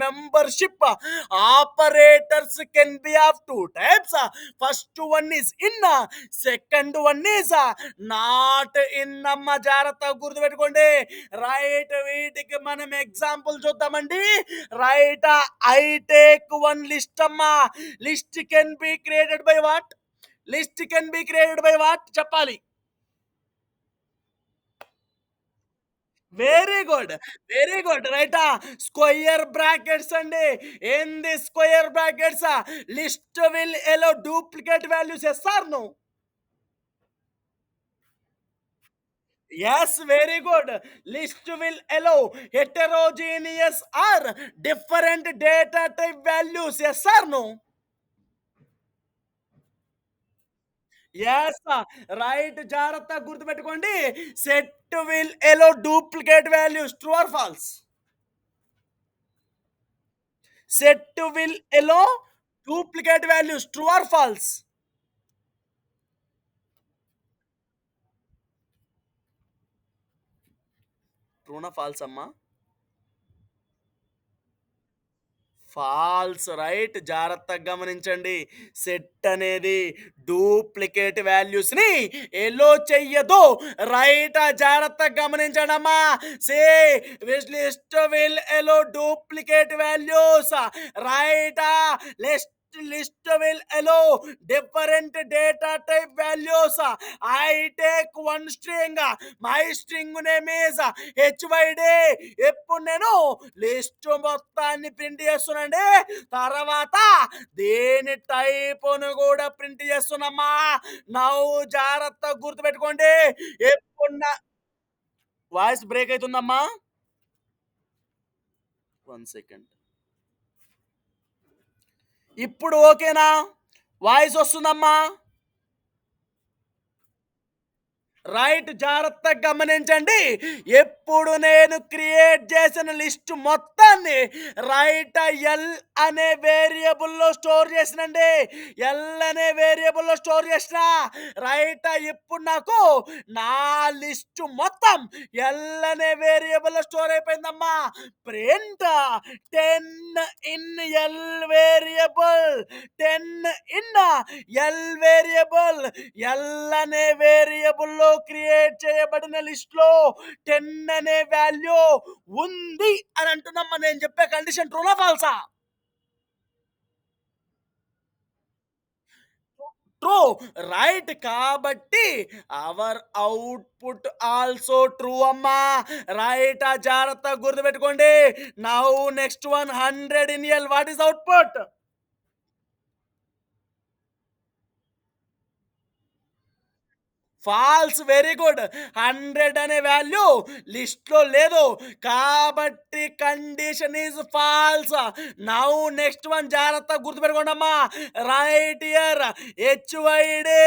Membership operators can be of 2 types. First one is in, second one is not in అమ్మ. జాగ్రత్తగా గుర్తుపెట్టుకోండి. రైట్ వీటికి మనం ఎగ్జాంపుల్ చూద్దామండి. Right I take one list అమ్మా. List can be created by what? List can be created by what చెప్పాలి. Very good. Very good. రైటా? Square brackets అండి. ఏంది square brackets? List will allow duplicate values. Yes or no? Yes, very good. List will allow heterogeneous or different data type values. Yes or no? Yes. Right. జాగ్రత్త గుర్తుపెట్టుకోండి. Set will allow duplicate values. True or false? Set will allow duplicate values. True or false? True na false అమ్మా? Falls. Right జాగ్రత్తగా గమనించండి. Set అనేది duplicate వాల్యూస్ని ఎలో చెయ్యదు. Right జాగ్రత్తగా గమనించండి అమ్మా. Say list will allow duplicate values. Right list will allow different data type values. I take one string. My string name is HYD. ఎప్పుడు నేను లిస్ట్ మొత్తాన్ని ప్రింట్ చేస్తున్నాండి. తర్వాత దేని టైపును కూడా ప్రింట్ చేస్తున్నామా. నవ్వు జాగ్రత్త గుర్తుపెట్టుకోండి. ఎప్పుడు వాయిస్ బ్రేక్ అవుతుందమ్మా. One second. ఇప్పుడు ఓకేనా? వాయిస్ వస్తుందమ్మా. రైట్ జాగ్రత్తగా గమనించండి. ఎప్పుడు నేను క్రియేట్ చేసిన లిస్ట్ మొత్తాన్ని రైట్ ఎల్ అనే వేరియబుల్లో స్టోర్ చేసినండి. ఎల్ అనే వేరియబుల్లో స్టోర్ చేసిన రైట్ ఇప్పుడు నాకు నా లిస్ట్ మొత్తం ఎల్ అనే వేరియబుల్లో స్టోర్ అయిపోయిందమ్మా. Print 10 in L variable. 10 in L variable. L అనే వేరియబుల్లో క్రియేట్ చేయబడిన లిస్ట్ లో 10 అనే వాల్యూ ఉంది అని అంటున్నమ్మా. నేను చెప్పే కండిషన్ ట్రూనా ఫాల్సా? ట్రూ. రైట్ కాబట్టి అవర్ అవుట్పుట్ ఆల్సో ట్రూ అమ్మా. రైట్ జాగ్రత్త గుర్తుపెట్టుకోండి. Now next one 100 in L. What is output? False. Very good. 100 అనే వాల్యూ లిస్ట్ లో లేదు కాబట్టి condition is false. Now next one జాగ్రత్తగా గుర్తుపెట్టుకోండి అమ్మా. Right here HYD.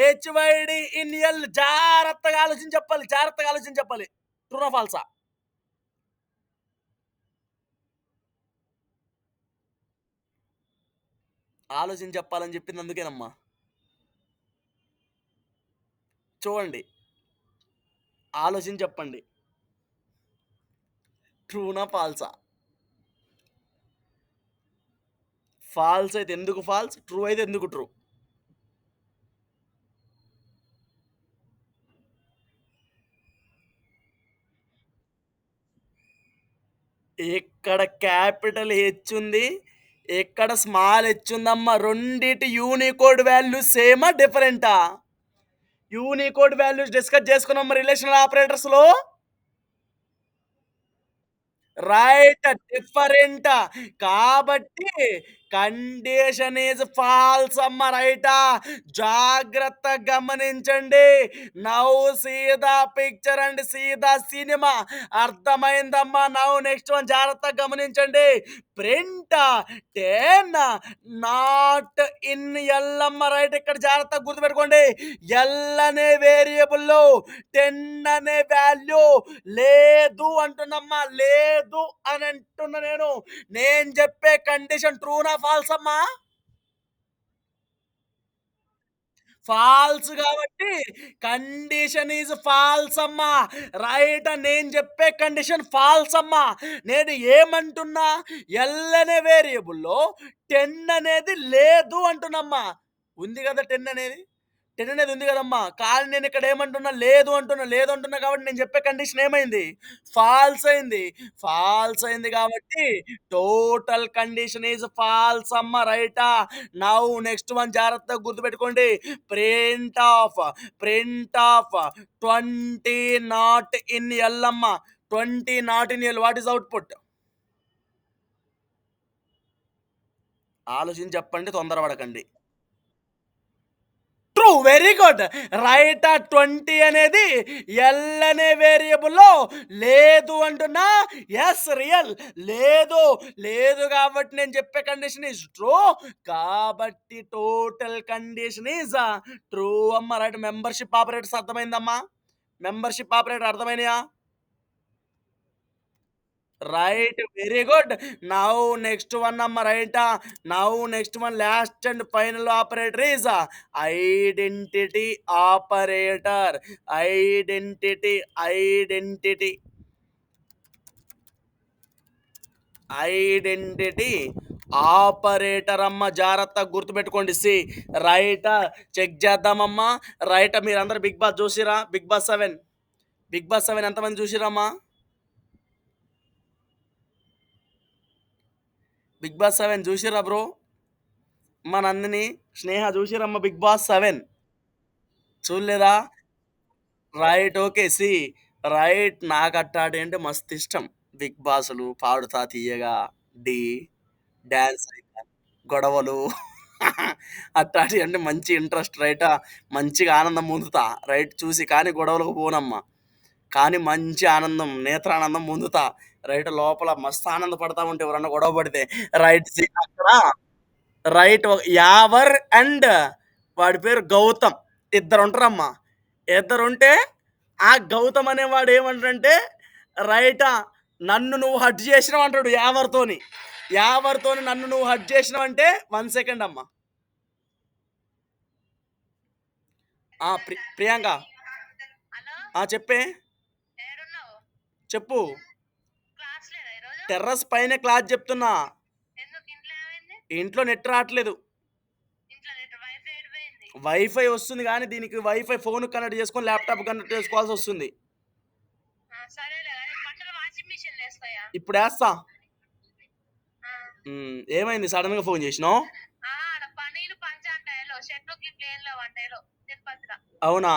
HYD in L. జాగ్రత్తగా ఆలోచించి చెప్పాలి. జాగ్రత్తగా ఆలోచించి చెప్పాలి. ట్రూనా ఫాల్సా? ఆలోచించి చెప్పాలని చెప్పింది అందుకేనమ్మా. చూడండి. ఆలోచించి చెప్పండి. ట్రూనా? ఫాల్సా? ఫాల్స్ అయితే ఎందుకు ఫాల్స్? ట్రూ అయితే ఎందుకు ట్రూ? ఎక్కడ క్యాపిటల్ హెచ్ ఉంది. ఎక్కడ స్మాల్ హెచ్ ఉందమ్మా. రెండిటి యూనికోడ్ వాల్యూస్ సేమా? డిఫరెంటా? యూనికోడ్ వాల్యూస్ డిస్కస్ చేసుకున్నాం రిలేషనల్ ఆపరేటర్స్‌లో. రైట్. డిఫరెంట్. కాబట్టి కండిషన్ ఈజ్ ఫాల్స్ అమ్మ. రైటా? జాగ్రత్తగా గమనించండి. Now see the picture and see the cinema. అర్థమైందమ్మా. నౌ నెక్స్ట్ వన్ జాగ్రత్తగా గమనించండి. ప్రింట్ 10 నాట్ ఇన్ ఎల్ అమ్మ. రైట్. ఇక్కడ జాగ్రత్తగా గుర్తుపెట్టుకోండి. ఎల్ అనే వేరియబుల్‌లో 10 అనే వాల్యూ లేదు అంటున్నమ్మా. లేదు అని అంటున్నా నేను. నేను చెప్పే కండిషన్ ట్రూనా? ఫాల్స్ అమ్మా? ఫాల్స్ కాబట్టి కండిషన్ ఈజ్ ఫాల్స్ అమ్మా. రైట్. నేను చెప్పే కండిషన్ ఫాల్స్ అమ్మా. నేను ఏమంటున్నా? ఎల్ అనే వేరియబుల్‌లో 10 అనేది లేదు అంటున్నమ్మా. ఉంది కదా 10 అనేది. 10 అనేది ఉంది కదమ్మా. కానీ నేను ఇక్కడ ఏమంటున్నా? లేదు అంటున్నా. లేదు అంటున్నా కాబట్టి నేను చెప్పే కండిషన్ ఏమైంది? ఫాల్స్ అయింది. ఫాల్స్ అయింది కాబట్టి టోటల్ కండిషన్ ఈజ్ ఫాల్స్ అమ్మ. రైటా? నౌ నెక్స్ట్ వన్ జాగ్రత్తగా గుర్తుపెట్టుకోండి. Print of print of 20 not in L అమ్మ. 20 not in L. What is output? ఆలోచించి చెప్పండి. తొందరపడకండి. ట్రూ. Very good. రైట్. 20 అనేది ఎల్ అనే వేరియబుల్‌లో లేదు అంటున్నా. Yes real. లేదు. లేదు కాబట్టి నేను చెప్పే కండిషన్ ఈజ్ ట్రూ. కాబట్టి టోటల్ కండిషన్ ఈజ్ ట్రూ అమ్మ. రైట్. మెంబర్‌షిప్ ఆపరేటర్స్ అర్థమైందమ్మా? మెంబర్‌షిప్ ఆపరేటర్ అర్థమైనయా? Right. Very good. Now next one అమ్మ. రైటా? Now next one last and final operator is identity operator. Identity identity identity operator అమ్మ. జాగ్రత్తగా గుర్తుపెట్టుకోండి. రైటా? చెక్ చేద్దామమ్మా. రైటా? మీరందరూ బిగ్ బాస్ చూసిరా? Bigg Boss 7. బిగ్ బాస్ 7 ఎంతమంది చూసిరమ్మా? Bigg Boss 7 చూసిర్రా bro? మా నందిని, స్నేహ చూసిరమ్మ బిగ్ బాస్ 7? చూడలేదా? రైట్. ఓకే. రైట్. నాకు అట్టాంటియంటే మస్తు ఇష్టం. బిగ్ బాసులు, పాడుతా తీయగా, ఢీ, డాన్స్ గొడవలు అట్టాంటియంటే మంచి ఇంట్రెస్ట్ రైటా? మంచిగా ఆనందం పొందుతా. రైట్ చూసి. కానీ గొడవలకు పోనమ్మా. కానీ మంచి ఆనందం, నేత్రానందం పొందుతా. రైట్. లోపల మస్తు ఆనందపడతా ఉంటే ఎవరన్నా గొడవ పడితే. రైట్. అక్కడ రైట్. యావర్ అండ్ వాడి పేరు గౌతమ్. ఇద్దరుంటరమ్మా. ఇద్దరుంటే ఆ గౌతమ్ అనేవాడు ఏమంటాడంటే రైటా? నన్ను నువ్వు హర్ట్ చేసినావు అంటాడు యావర్‌తోని. యావర్‌తోని నన్ను నువ్వు హర్ట్ చేసినావంటే 1 సెకండ్ అమ్మా. ప్రియాంక. చెప్పే. చెప్పు. టెర్రస్ పైనే క్లాస్ చెప్తున్నా. ఇంట్లో నెట్ రాట్లేదు. వైఫై వస్తుంది గానీ దీనికి వైఫై ఫోన్‌కి కనెక్ట్ చేసుకొని ల్యాప్‌టాప్‌కి కనెక్ట్ చేసుకోవాల్సొస్తుంది. ఇప్పుడేస్తా. ఏమైంది సడెన్‌గా ఫోన్ చేసినావు? అవునా?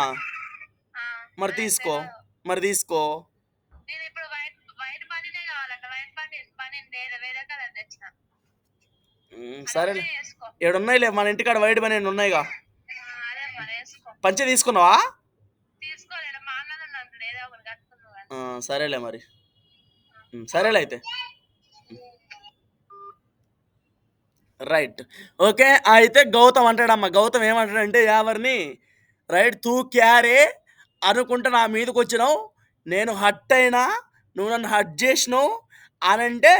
మరి తీసుకో. మరి తీసుకో. సరేలే. ఈడున్నాయిలే మన ఇంటికాడ వైట్ బనీన్లు ఉన్నాయిగా. పంచె తీసుకున్నావా? సరేలే మరి. సరేలే అయితే. రైట్. ఓకే. అయితే గౌతమ్ అంటాడమ్మా. గౌతమ్ ఏమంటాడంటే యావర్‌ని రైట్ తూ క్యా రే అనుకుంట నా మీదకొచ్చినావు. నేను హర్ట్ అయినా. నువ్వు నన్ను హర్ట్ చేసినావు అనంటే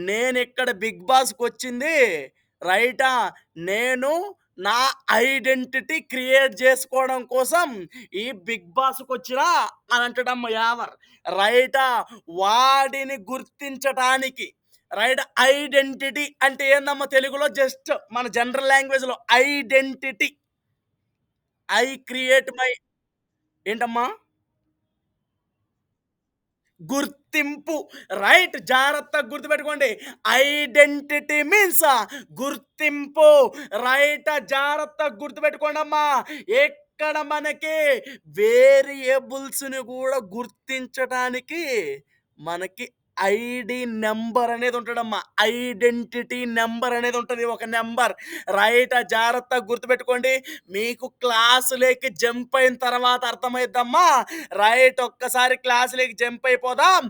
నేనిక్కడ బిగ్ బాస్‌కొచ్చింది రైటా? నేను నా ఐడెంటిటీ క్రియేట్ జేసుకోవడం కోసం ఈ 'బిగ్ బాస్'కొచ్చినా అని అంటాడమ్మ యావర్. రైటా? వాడిని గుర్తించటానికి రైట్ ఐడెంటిటీ అంటే ఏందమ్మా తెలుగులో జస్ట్ మన జనరల్ లాంగ్వేజ్‌లో ఐడెంటిటీ. ఐ క్రియేట్ మై ఏంటమ్మా? గుర్తింపు. రైట్. జాగ్రత్తగా గుర్తుపెట్టుకోండి. ఐడెంటిటీ మీన్స్ గుర్తింపు. రైట్. జాగ్రత్తగా గుర్తుపెట్టుకోండమ్మా. ఇక్కడ మనకి వేరియబుల్స్‌ని గూడా గుర్తించటానికి మనకి ఐడీ నంబర్ అనేది ఉంటదమ్మా. ఐడెంటిటీ నంబర్ అనేది ఉంటది. ఒక నంబర్. రైట్. జాగ్రత్తగా గుర్తుపెట్టుకోండి. మీకు క్లాసులోకి జంప్ అయిన తర్వాత అర్థమైద్దమ్మా. రైట్. ఒక్కసారి క్లాస్‌లోకి జంప్ అయిపోదాం.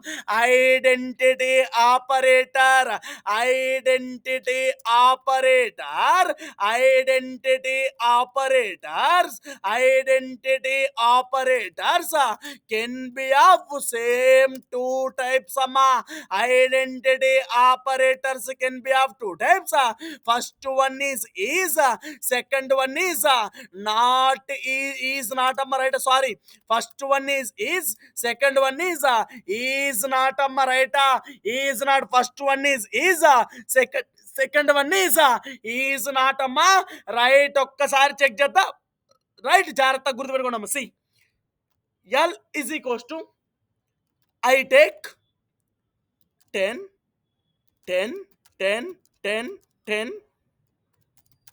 Identity operator, identity operator, identity operators, identity operators can be of same 2 types అమ్మా. Identity operators can be of 2 types. First one is, second one not is not అమ్మ right. Sorry, first one is, second one is not అమ్మ రైటా. Is not. First one is, second one is not అమ్మా. Right. ఒక్కసారి check చేద్దాం. Right. జాగ్రత్తగా గుర్తుపెట్టుకోండి అమ్మ. See L is equals to I take 10, 10, 10, 10, 10,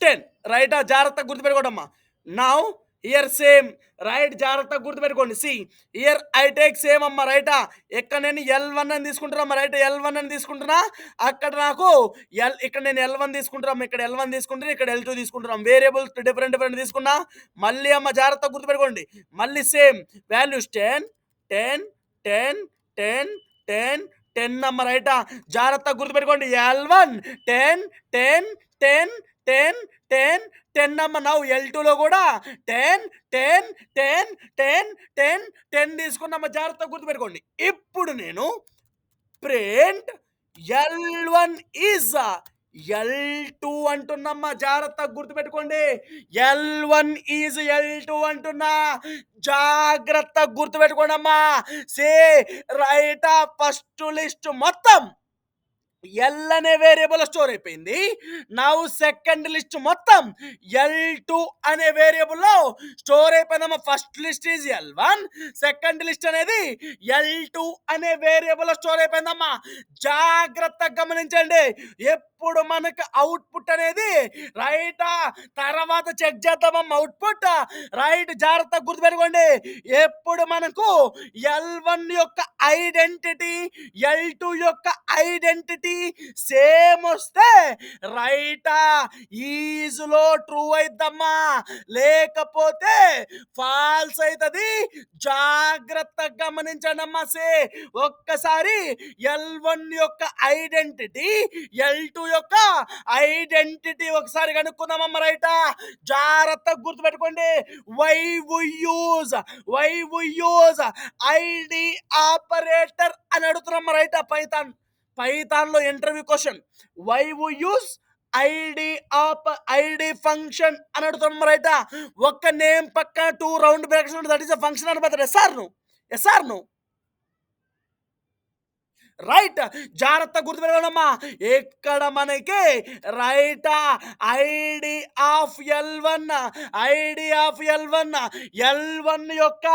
10. రైటా? జాగ్రత్తగా గుర్తుపెట్టుకోండమ్మా. Now here same. రైట్. జాగ్రత్తగా గుర్తుపెట్టుకోండి. See here I take same అమ్మ రైటా. ఇక్కడ నేను L1 అని తీసుకుంటున్నామ్మా. రైట్. L1 అని తీసుకుంటున్నా. అక్కడ నాకు ఇక్కడ నేను L1 తీసుకుంటున్నాం. ఇక్కడ L1 తీసుకుంటున్నా. ఇక్కడ L2 తీసుకుంటున్నాం. వేరియబుల్స్ డిఫరెంట్ డిఫరెంట్ తీసుకున్నా. మళ్ళీ అమ్మ జాగ్రత్తగా గుర్తుపెట్టుకోండి. మళ్ళీ సేమ్ వాల్యూస్ 10, 10, 10, 10, 10, 10 అమ్మ రైటా. జాగ్రత్తగా గుర్తుపెట్టుకోండి. L1 10, 10, 10, 10, 10, 10 అమ్మ. నౌ L2లో కూడా 10, 10, 10, 10, 10, 10 తీసుకున్నామ్మ. జాగ్రత్తగా గుర్తుపెట్టుకోండి. ఇప్పుడు నేను ప్రింట్ L1 ఈజ్ L2 అంటున్నమ్మా. జాగ్రత్తగా గుర్తుపెట్టుకోండి. L1 ఈజ్ L2 అంటున్నా. జాగ్రత్తగా గుర్తుపెట్టుకోండమ్మా. Say right. ఫస్ట్ లిస్ట్ మొత్తం ఎల్ అనే వేరియబుల్ స్టోర్ అయిపోయింది. నౌ సెకండ్ లిస్ట్ మొత్తం L2 అనే వేరియబుల్లో స్టోర్ అయిపోయిందమ్మా. First list is L1, second list అనేది L2 అనే వేరియబుల్ స్టోర్ అయిపోయిందమ్మా. జాగ్రత్తగా గమనించండి. ఎప్పుడు మనకు అవుట్పుట్ అనేది రైటా తర్వాత చెక్ చేద్దామమ్మా. Output right. జాగ్రత్తగా గుర్తుపెట్టుకోండి. ఎప్పుడు మనకు L1 యొక్క ఐడెంటిటీ, L2 యొక్క ఐడెంటిటీ సేమ్ వస్తే రైటా ఈజ్లో ట్రూ అయిద్దమ్మా. లేకపోతే ఫాల్స్ అవుతుంది. జాగ్రత్తగా గమనించండి అమ్మా. సే ఒక్కసారి L1 యొక్క ఐడెంటిటీ, L2 యొక్క ఐడెంటిటీ ఒకసారి కనుక్కుందామమ్మ. రైటా. జాగ్రత్తగా గుర్తుపెట్టుకోండి. Why we use ID operator అని అడుగుతున్నాం. రైటా. పైథాన్లో interview question. Why we use ID function అని అడుగుతున్నాం. రైటా. ఒక నేమ్ పక్కన 2 రౌండ్ బ్రాకెట్స్ ఉంటుంది. దట్ ఈస్ అ ఫంక్షన్ అని బతాడు. Yes or no? రైట్. జాగ్రత్త గుర్తుపెట్టుకోండమ్మా. ఇక్కడ మనకి right ID of L1, ID of L1 యొక్క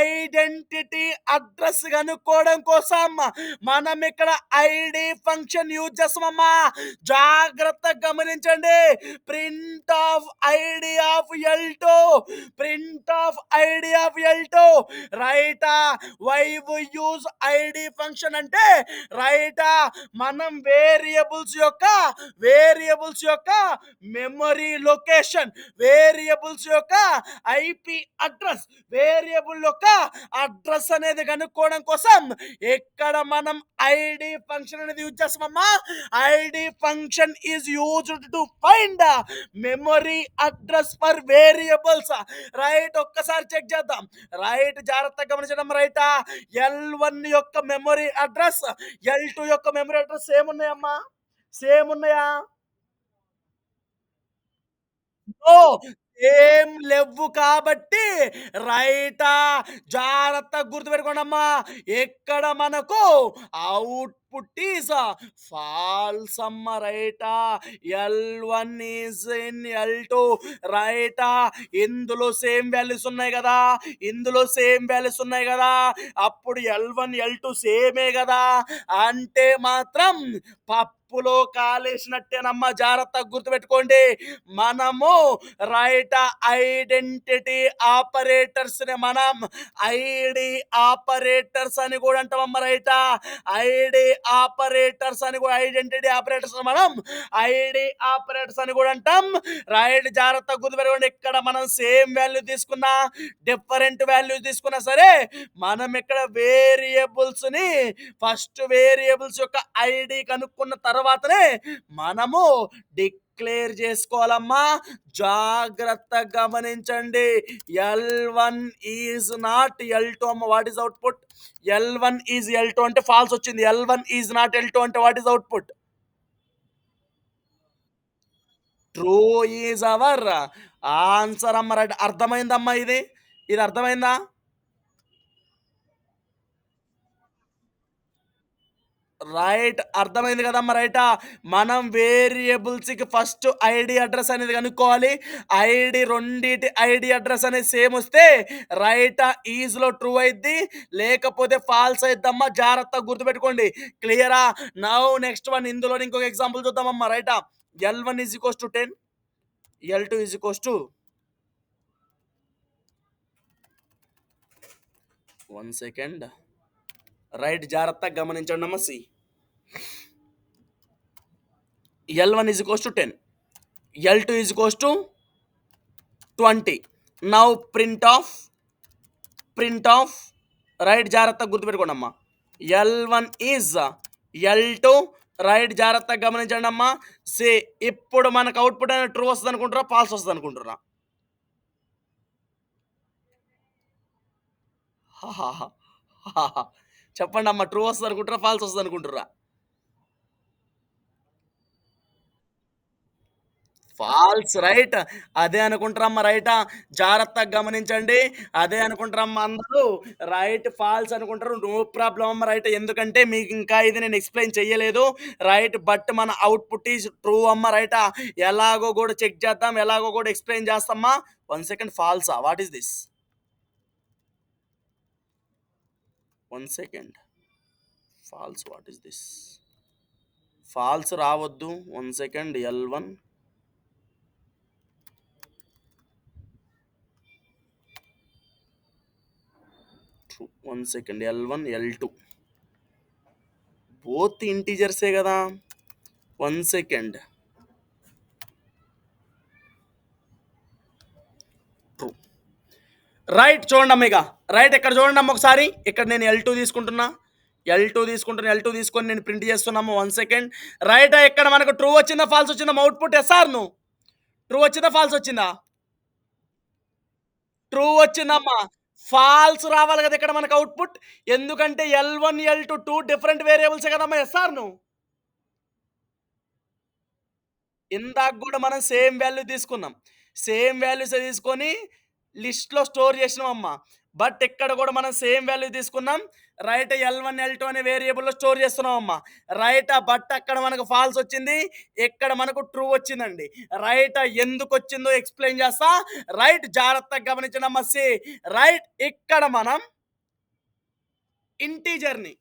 ఐడెంటిటీ అడ్రస్ కనుక్కోవడం కోసం మనం ఇక్కడ ఐడి ఫంక్షన్ యూజ్ చేస్తామమ్మా. జాగ్రత్తగా గమనించండి. Print of ID of L2, print of ID of L2 right. Why we use ID function అంటే రైటా మనం వేరియబుల్స్ యొక్క మెమరీ లొకేషన్, వేరియబుల్స్ యొక్క ఐపి అడ్రస్, వేరియబుల్ యొక్క అడ్రస్ అనేది కనుక్కోవడం కోసం ఇక్కడ మనం ఐడి ఫంక్షన్ అనేది యూజ్ చేస్తామమ్మా. ID function is used to find memory address for variables. Right. ఒక్కసారి చెక్ చేద్దాం. రైట్. జాగ్రత్తగా గమనించడం. రైటా L1 యొక్క మెమరీ అడ్రస్, L2 యొక్క మెమరీ అడ్రస్ సేమ్ ఉన్నాయమ్మా. సేమ్ ఉన్నాయా? ఓహ్! ఏం లెవ్వు కాబట్టి రైటా? జాగ్రత్తగా గుర్తుపెట్టుకోండమ్మా. ఇక్కడ మనకు ఔట్‌పుట్ ఈస్ ఫాల్స్ అమ్మ రైటా? L1 ఈజ్ ఇన్ L2 రైటా? ఇందులో సేమ్ వాల్యూస్ ఉన్నాయి గదా! ఇందులో సేమ్ వాల్యూస్ ఉన్నాయి గదా! అప్పుడు L1, L2 సేమే గదా! అంటే మాత్రం పప్పులో కాలేసినట్టేనమ్మా. జాగ్రత్తగా గుర్తుపెట్టుకోండి. మనము రైట్ ఐడెంటిటీ ఆపరేటర్స్‌ని మనం ఐడి ఆపరేటర్స్ అని కూడా అంటామమ్మ రైటా? ఐడి ఆపరేటర్స్ అని కూడా ఐడెంటిటీ ఆపరేటర్స్ మనం ఐడి ఆపరేటర్స్ అని కూడా అంటాం. రైట్ జాగ్రత్తగా గుర్తుపెట్టుకోండి. ఇక్కడ మనం సేమ్ వాల్యూ తీసుకున్నా, డిఫరెంట్ వాల్యూస్ తీసుకున్నా సరే, మనం ఇక్కడ వేరియబుల్స్‌ని ఫస్ట్ వేరియబుల్స్ యొక్క ఐడి కనుక్కున్న తర్వాతనే మనము డిక్లేర్ చేసుకోవాలమ్మా. జాగ్రత్తగా గమనించండి. L1 ఈజ్ నాట్ L2 అమ్మ. What is output? L1 is L2 అంటే ఫాల్స్ వచ్చింది. L1 ఈజ్ నాట్ L2 అంటే what is output? True is our answer అమ్మ. రైట్. అర్థమైందమ్మా ఇది? ఇది అర్థమైందా? రైట్. అర్థమైంది కదమ్మా! రైటా? మనం వేరియబుల్స్‌కి ఫస్ట్ ఐడీ అడ్రెస్ అనేది కనుక్కోవాలి. రెండిటి ఐడీ అడ్రెస్ అనేది సేమ్ వస్తే రైటా? ఈజ్‌లో ట్రూ అయిద్ది. లేకపోతే ఫాల్స్ అయిద్దమ్మా. జాగ్రత్తగా గుర్తుపెట్టుకోండి. క్లియరా? నౌ నెక్స్ట్ వన్ ఇందులోని ఇంకొక ఎగ్జాంపుల్ చూద్దామమ్మా. రైటా? L1 10, L2 1 second. రైట్. జాగ్రత్తగా గమనించండమ్మా. L1 10, L2 20. Now print of right. జాగ్రత్తగా గుర్తుపెట్టుకోండమ్మా. L1 is L2 right. జాగ్రత్తగా గమనించండమ్మా. సి ఇప్పుడు మనకు అవుట్‌పుట్ అనేది ట్రూ వస్తదనుకుంటుర్రా? ఫాల్స్ వస్తదనుకుంటుర్రా? హాహాహా! చెప్పండమ్మా. ట్రూ వస్తదనుకుంటుర్రా? ఫాల్స్ వస్తదనుకుంటుర్రా? False right. అదే అనుకుంటారమ్మా. రైటా? జాగ్రత్తగా గమనించండి. అదే అనుకుంటారమ్మా అందరూ. రైట్, ఫాల్స్ అనుకుంటారు. నో ప్రాబ్లమ్ అమ్మ. రైట్. ఎందుకంటే మీకు ఇంకా ఇది నేను ఎక్స్‌ప్లెయిన్ చేయలేదు. రైట్. బట్ మన అవుట్‌పుట్ ఈస్ ట్రూ అమ్మ. రైటా? ఎలాగో కూడా చెక్ చేద్దాం. ఎలాగో కూడా ఎక్స్‌ప్లెయిన్ చేస్తామ్మా. 1 సెకండ్. ఫాల్సా? What is this? 1 second. False what is this? False రావద్దు. 1 second. L1 true. 1 second. L1, L2 both ఇంటిజర్సే గదా! 1 సెకండ్. ట్రూ. రైట్. చూడండమ్మ ఇక. రైట్. ఇక్కడ చూడండమ్మ ఒకసారి. ఇక్కడ నేను L2 తీసుకొని నేను ప్రింట్ చేస్తున్నాము. 1 సెకండ్. రైట్. ఇక్కడ మనకు ట్రూ వచ్చిందా? ఫాల్స్ వచ్చిందా? Output yes or no? True వచ్చిందా? ఫాల్స్ వచ్చిందా? ట్రూ వచ్చిందమ్మా. ఫాల్స్ రావాలి కదా ఇక్కడ మనకు అవుట్‌పుట్. ఎందుకంటే L1, L2 2 డిఫరెంట్ వేరియబుల్సే కదమ్మా. Yes or no? ఇందాక గూడా మనం సేమ్ వాల్యూ తీసుకున్నాం. సేమ్ వాల్యూసే తీసుకొని లిస్ట్‌లో స్టోర్ చేసినామమ్మా. బట్ ఇక్కడ గూడా మనం సేమ్ వాల్యూ తీసుకున్నాం. రైట్. L1, L2 అనే వేరియబుల్‌లో స్టోర్ చేస్తున్నామమ్మా. రైటా? బట్ అక్కడ మనకు ఫాల్స్ వచ్చింది. ఇక్కడ మనకు ట్రూ వచ్చిందండి. రైటా? ఎందుకొచ్చిందో ఎక్స్‌ప్లెయిన్ చేస్తా. రైట్. జాగ్రత్తగా గమనించండమ్మా. రైట్. ఇక్కడ మనం ఇంటిజర్‌ని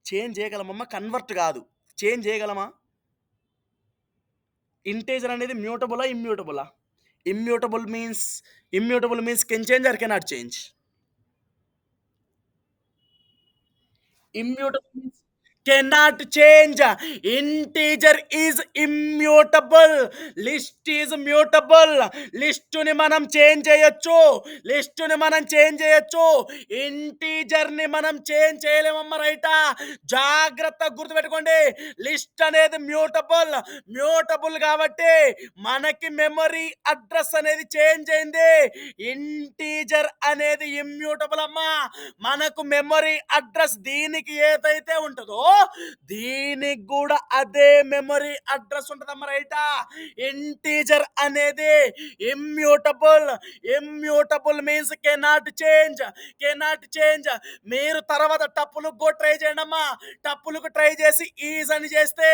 చేంజ్ చేయగలమమ్మా. కన్వర్ట్ కాదు. చేంజ్ చేయగలమా? ఇంటిజర్ అనేది మ్యూటబులా? ఇమ్యూటబులా? Immutable means can change or cannot change. Immutable means cannot change. Integer is immutable. List is mutable. లిస్టుని మనం చేంజ్ చేయొచ్చు. ఇంటీజర్‌ని మనం చేంజ్ చేయలేమమ్మ. రైటా? జాగ్రత్తగా గుర్తుపెట్టుకోండి. లిస్ట్ అనేది మ్యూటబుల్ కాబట్టి మనకి మెమరీ అడ్రస్ అనేది చేంజ్ అయింది. ఇంటీజర్ అనేది ఇమ్యూటబుల్ అమ్మా. మనకు మెమరీ అడ్రస్ దీనికి ఏదైతే ఉంటదో దీనికి కూడా అదే మెమరీ అడ్రస్ ఉంటదమ్మా, రైటా? ఇంటీజర్ అనేది immutable. Immutable means cannot change. మీరు తర్వాత టప్పులకు కూడా ట్రై చేయండి అమ్మా. టప్పులకు ట్రై చేసి ఈజ్ అని చేస్తే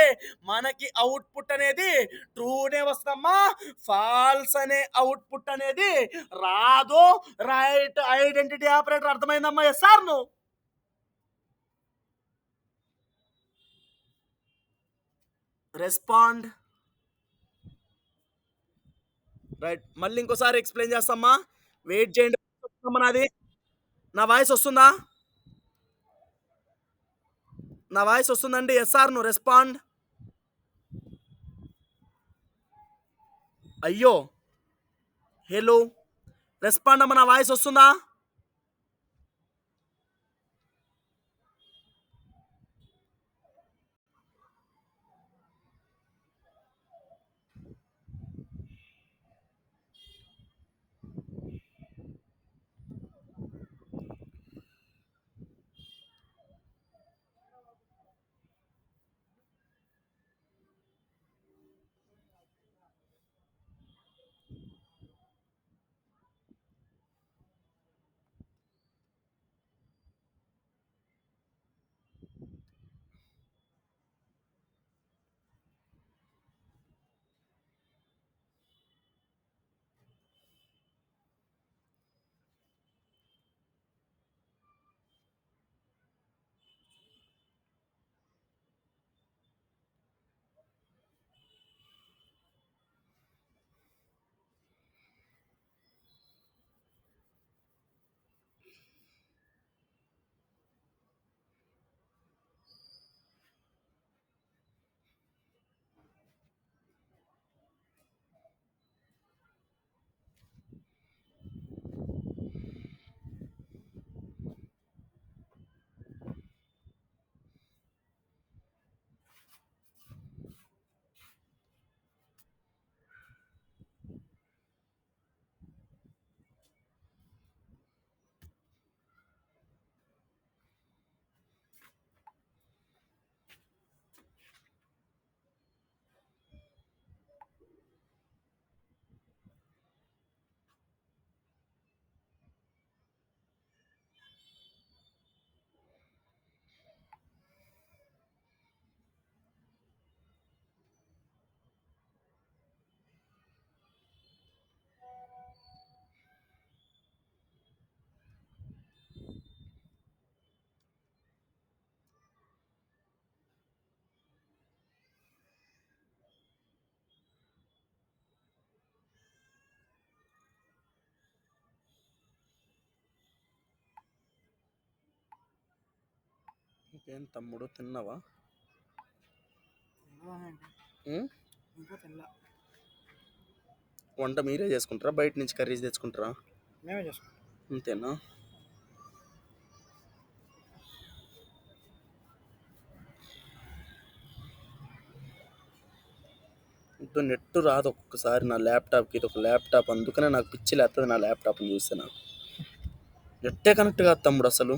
మనకి అవుట్పుట్ అనేది ట్రూనే వస్తుందమ్మా. ఫాల్స్ అనే అవుట్పుట్ అనేది రాదు. రైట్ ఐడెంటిటీ ఆపరేటర్ అర్థమైందమ్మా? Yes sir. నువ్వు రెస్పాండ్. రైట్, మళ్ళీ ఇంకోసారి ఎక్స్ప్లెయిన్ చేస్తామ్మా. వెయిట్ చేయండి. వస్తుందమ్మా నాది? నా వాయిస్ వస్తుందా? నా వాయిస్ వస్తుందండి? Yes sir. నువ్వు రెస్పాండ్. అయ్యో, హలో, రెస్పాండ్ అమ్మ. నా వాయిస్ వస్తుందా? ఏం తమ్ముడు, తిన్నావా? వంట మీరే చేసుకుంటారా? బయట నుంచి కర్రీస్ తెచ్చుకుంటారా? మేమే చేసుకుంటాం. అంతేనా? ఇప్పుడు నెట్ రాదు ఒక్కొక్కసారి నా ల్యాప్టాప్కి. ఇది ఒక ల్యాప్టాప్, అందుకనే నాకు పిచ్చి లేస్తుంది నా ల్యాప్టాప్ని చూస్తే. నాకు నెట్టే కనెక్ట్ కాదు తమ్ముడు అసలు.